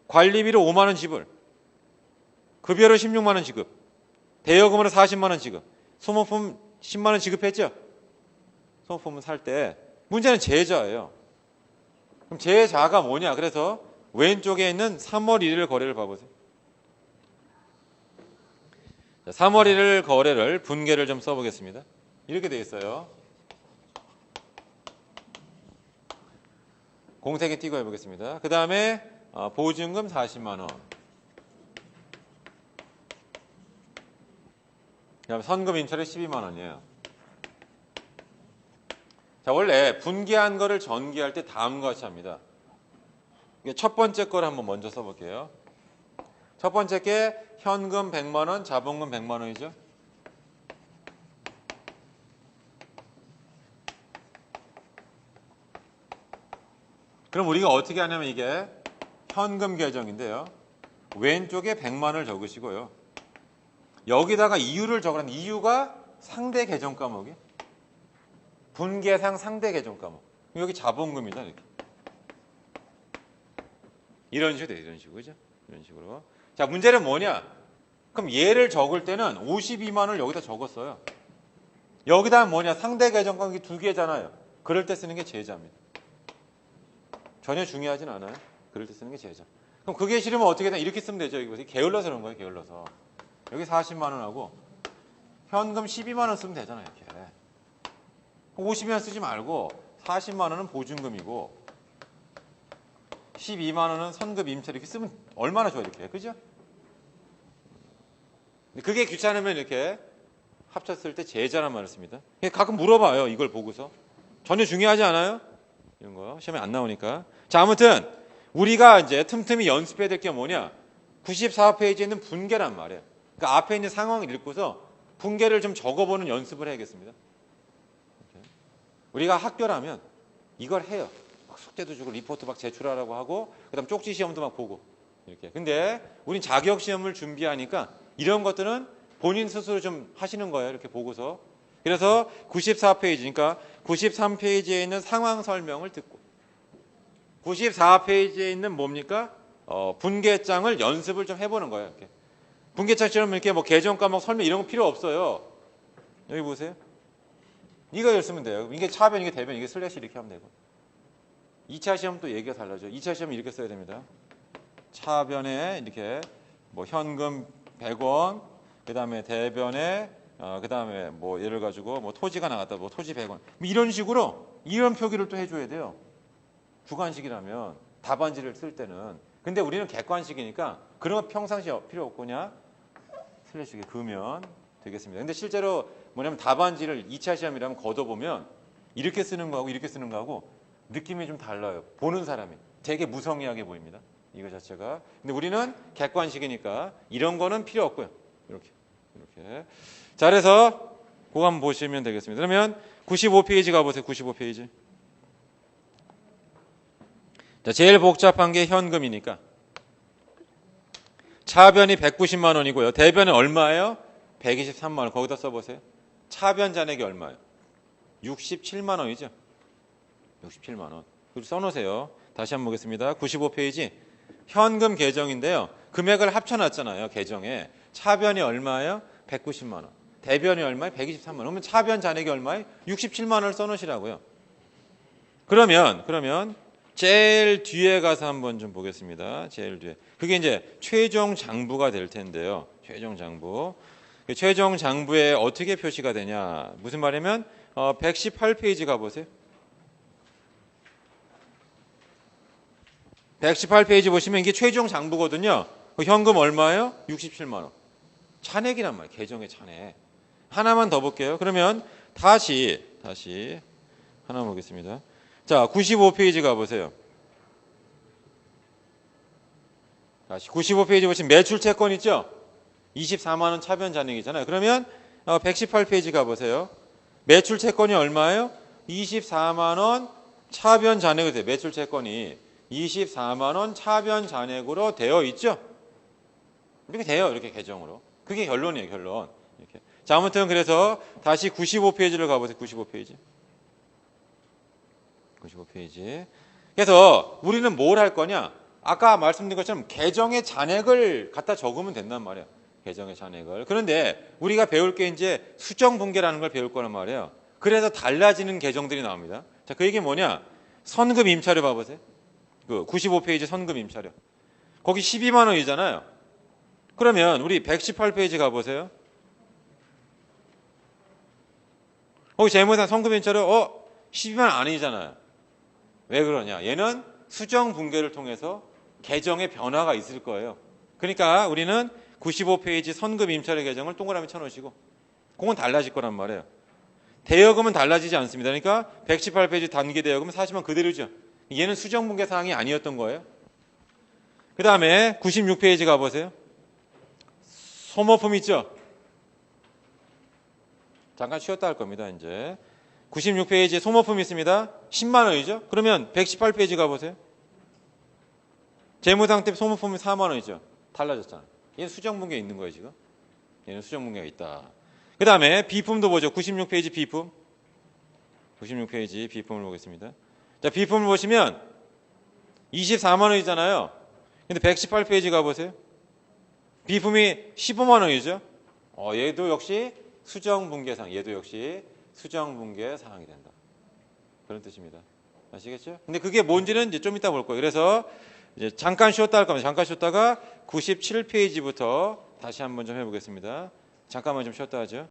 관리비로 5만 원 지불, 급여로 16만 원 지급, 대여금으로 40만 원 지급, 소모품 10만 원 지급했죠. 소모품은 살 때 문제는 제자예요. 그럼 제자가 뭐냐? 그래서 왼쪽에 있는 3월 1일 거래를 봐보세요. 3월 1일 거래를 분계를 좀 써보겠습니다. 이렇게 되어 있어요. 공색에 띄고 해보겠습니다. 그 다음에 보증금 40만 원. 그 다음에 선금 임차료 12만 원이에요. 자, 원래 분계한 거를 전개할 때 다음과 같이 합니다. 첫 번째 거를 한번 먼저 써볼게요. 첫 번째 게 현금 100만 원, 자본금 100만 원이죠. 그럼 우리가 어떻게 하냐면 이게 현금 계정인데요. 왼쪽에 100만 원을 적으시고요. 여기다가 이유를 적으라는 이유가 상대 계정 과목이 분계상 상대 계정 과목. 여기 자본금이다 이렇게. 이런 식으로 돼요. 이런 식으로. 그죠? 이런 식으로. 자, 문제는 뭐냐? 그럼 얘를 적을 때는 52만 원을 여기다 적었어요. 여기다 뭐냐? 상대 계정 과목이 두 개잖아요. 그럴 때 쓰는 게 제자입니다. 전혀 중요하진 않아요. 그럴 때 쓰는 게 제자. 그럼 그게 싫으면 어떻게 되나? 이렇게 쓰면 되죠. 이거 게을러서 그런 거예요. 게을러서. 여기 40만 원하고 현금 12만 원 쓰면 되잖아요. 이렇게. 50만 원 쓰지 말고 40만 원은 보증금이고 12만 원은 선급 임차 이렇게 쓰면 얼마나 좋아요. 이렇게. 그죠? 그게 귀찮으면 이렇게 합쳤을 때 제자란 말을 씁니다. 가끔 물어봐요. 이걸 보고서. 전혀 중요하지 않아요? 이런 거. 시험에 안 나오니까. 자, 아무튼 우리가 이제 틈틈이 연습해야 될 게 뭐냐? 94페이지에 있는 분계란 말이에요. 그러니까 앞에 있는 상황을 읽고서 분계를 좀 적어보는 연습을 해야겠습니다. 이렇게. 우리가 학교라면 이걸 해요. 막 숙제도 주고 리포트 막 제출하라고 하고 그다음 쪽지 시험도 막 보고 이렇게. 근데 우린 자격 시험을 준비하니까 이런 것들은 본인 스스로 좀 하시는 거예요. 이렇게 보고서. 그래서 94페이지, 그러니까 93페이지에 있는 상황 설명을 듣고 94페이지에 있는 뭡니까? 분계장을 연습을 좀 해보는 거예요. 이렇게. 분계장처럼 이렇게 뭐 계정 과목 설명 이런 거 필요 없어요. 여기 보세요. 이거 쓰면 돼요. 이게 차변, 이게 대변, 이게 슬래시 이렇게 하면 되고. 2차 시험 또 얘기가 달라져요. 2차 시험 이렇게 써야 됩니다. 차변에 이렇게 뭐 현금 100원, 그 다음에 대변에 그 다음에 뭐 예를 가지고 뭐 토지가 나갔다, 뭐 토지 100원. 이런 식으로 이런 표기를 또 해줘야 돼요. 주관식이라면 답안지를 쓸 때는. 근데 우리는 객관식이니까 그런 거 평상시에 필요 없고 그냥 슬래시게 그으면 되겠습니다. 근데 실제로 뭐냐면 답안지를 2차 시험이라면 걷어보면 이렇게 쓰는 거하고 이렇게 쓰는 거하고 느낌이 좀 달라요. 보는 사람이 되게 무성의하게 보입니다. 이거 자체가. 근데 우리는 객관식이니까 이런 거는 필요 없고요. 이렇게. 자, 그래서 그거 한번 보시면 되겠습니다. 그러면 95페이지 가보세요. 95페이지. 자, 제일 복잡한 게 현금이니까. 차변이 190만 원이고요. 대변은 얼마예요? 123만 원. 거기다 써보세요. 차변 잔액이 얼마예요? 67만 원이죠. 67만 원. 그리고 써놓으세요. 다시 한번 보겠습니다. 95페이지. 현금 계정인데요. 금액을 합쳐놨잖아요. 계정에. 차변이 얼마예요? 190만 원. 대변이 얼마예요? 123만 원. 그러면 차변 잔액이 얼마예요? 67만 원을 써놓으시라고요. 그러면 제일 뒤에 가서 한번 좀 보겠습니다. 제일 뒤에. 그게 이제 최종 장부가 될 텐데요. 최종 장부. 최종 장부에 어떻게 표시가 되냐. 무슨 말이냐면 118페이지 가보세요. 118페이지 보시면 이게 최종 장부거든요. 현금 얼마예요? 67만 원. 잔액이란 말이에요. 계정의 잔액. 하나만 더 볼게요. 그러면 다시 하나 보겠습니다. 자, 95페이지 가보세요. 다시 95페이지 보시면 매출 채권 있죠? 24만 원 차변 잔액이잖아요. 그러면 118페이지 가보세요. 매출 채권이 얼마예요? 24만 원 차변 잔액이 돼요. 매출 채권이 24만 원 차변 잔액으로 되어 있죠? 이렇게 돼요. 이렇게 계정으로. 그게 결론이에요. 결론. 이렇게. 자, 아무튼 그래서 다시 95페이지를 가보세요. 95페이지. 그래서 우리는 뭘 할 거냐? 아까 말씀드린 것처럼 계정의 잔액을 갖다 적으면 된단 말이에요. 계정의 잔액을. 그런데 우리가 배울 게 이제 수정 분계라는 걸 배울 거란 말이에요. 그래서 달라지는 계정들이 나옵니다. 자, 그 얘기 뭐냐? 선급 임차료 봐보세요. 그 95페이지 선급 임차료. 거기 12만 원이잖아요. 그러면 우리 118페이지 가보세요. 거기 재무상 선급 임차료 12만 원 아니잖아요. 왜 그러냐? 얘는 수정 분계를 통해서 계정의 변화가 있을 거예요. 그러니까 우리는 95페이지 선급 임차료 계정을 동그라미 쳐놓으시고 그건 달라질 거란 말이에요. 대여금은 달라지지 않습니다. 그러니까 118페이지 단기 대여금은 40만 그대로죠. 얘는 수정 분계 사항이 아니었던 거예요. 그 다음에 96페이지 가보세요. 소모품 있죠? 잠깐 쉬었다 할 겁니다. 이제 96페이지에 소모품이 있습니다. 10만 원이죠. 그러면 118페이지 가보세요. 재무상태 소모품이 4만 원이죠. 달라졌잖아요. 얘는 수정분기가 있는 거예요, 지금. 얘는 수정분기가 있다. 그 다음에 비품도 보죠. 96페이지 비품. 96페이지 비품을 보겠습니다. 자, 비품을 보시면 24만 원이잖아요. 근데 118페이지 가보세요. 비품이 15만 원이죠. 얘도 역시 수정분계상, 얘도 역시 수정분계 사항이 된다. 그런 뜻입니다. 아시겠죠? 근데 그게 뭔지는 이제 좀 이따 볼 거예요. 그래서 이제 잠깐 쉬었다 할 겁니다. 잠깐 쉬었다가 97페이지부터 다시 한번 좀 해보겠습니다. 잠깐만 좀 쉬었다 하죠.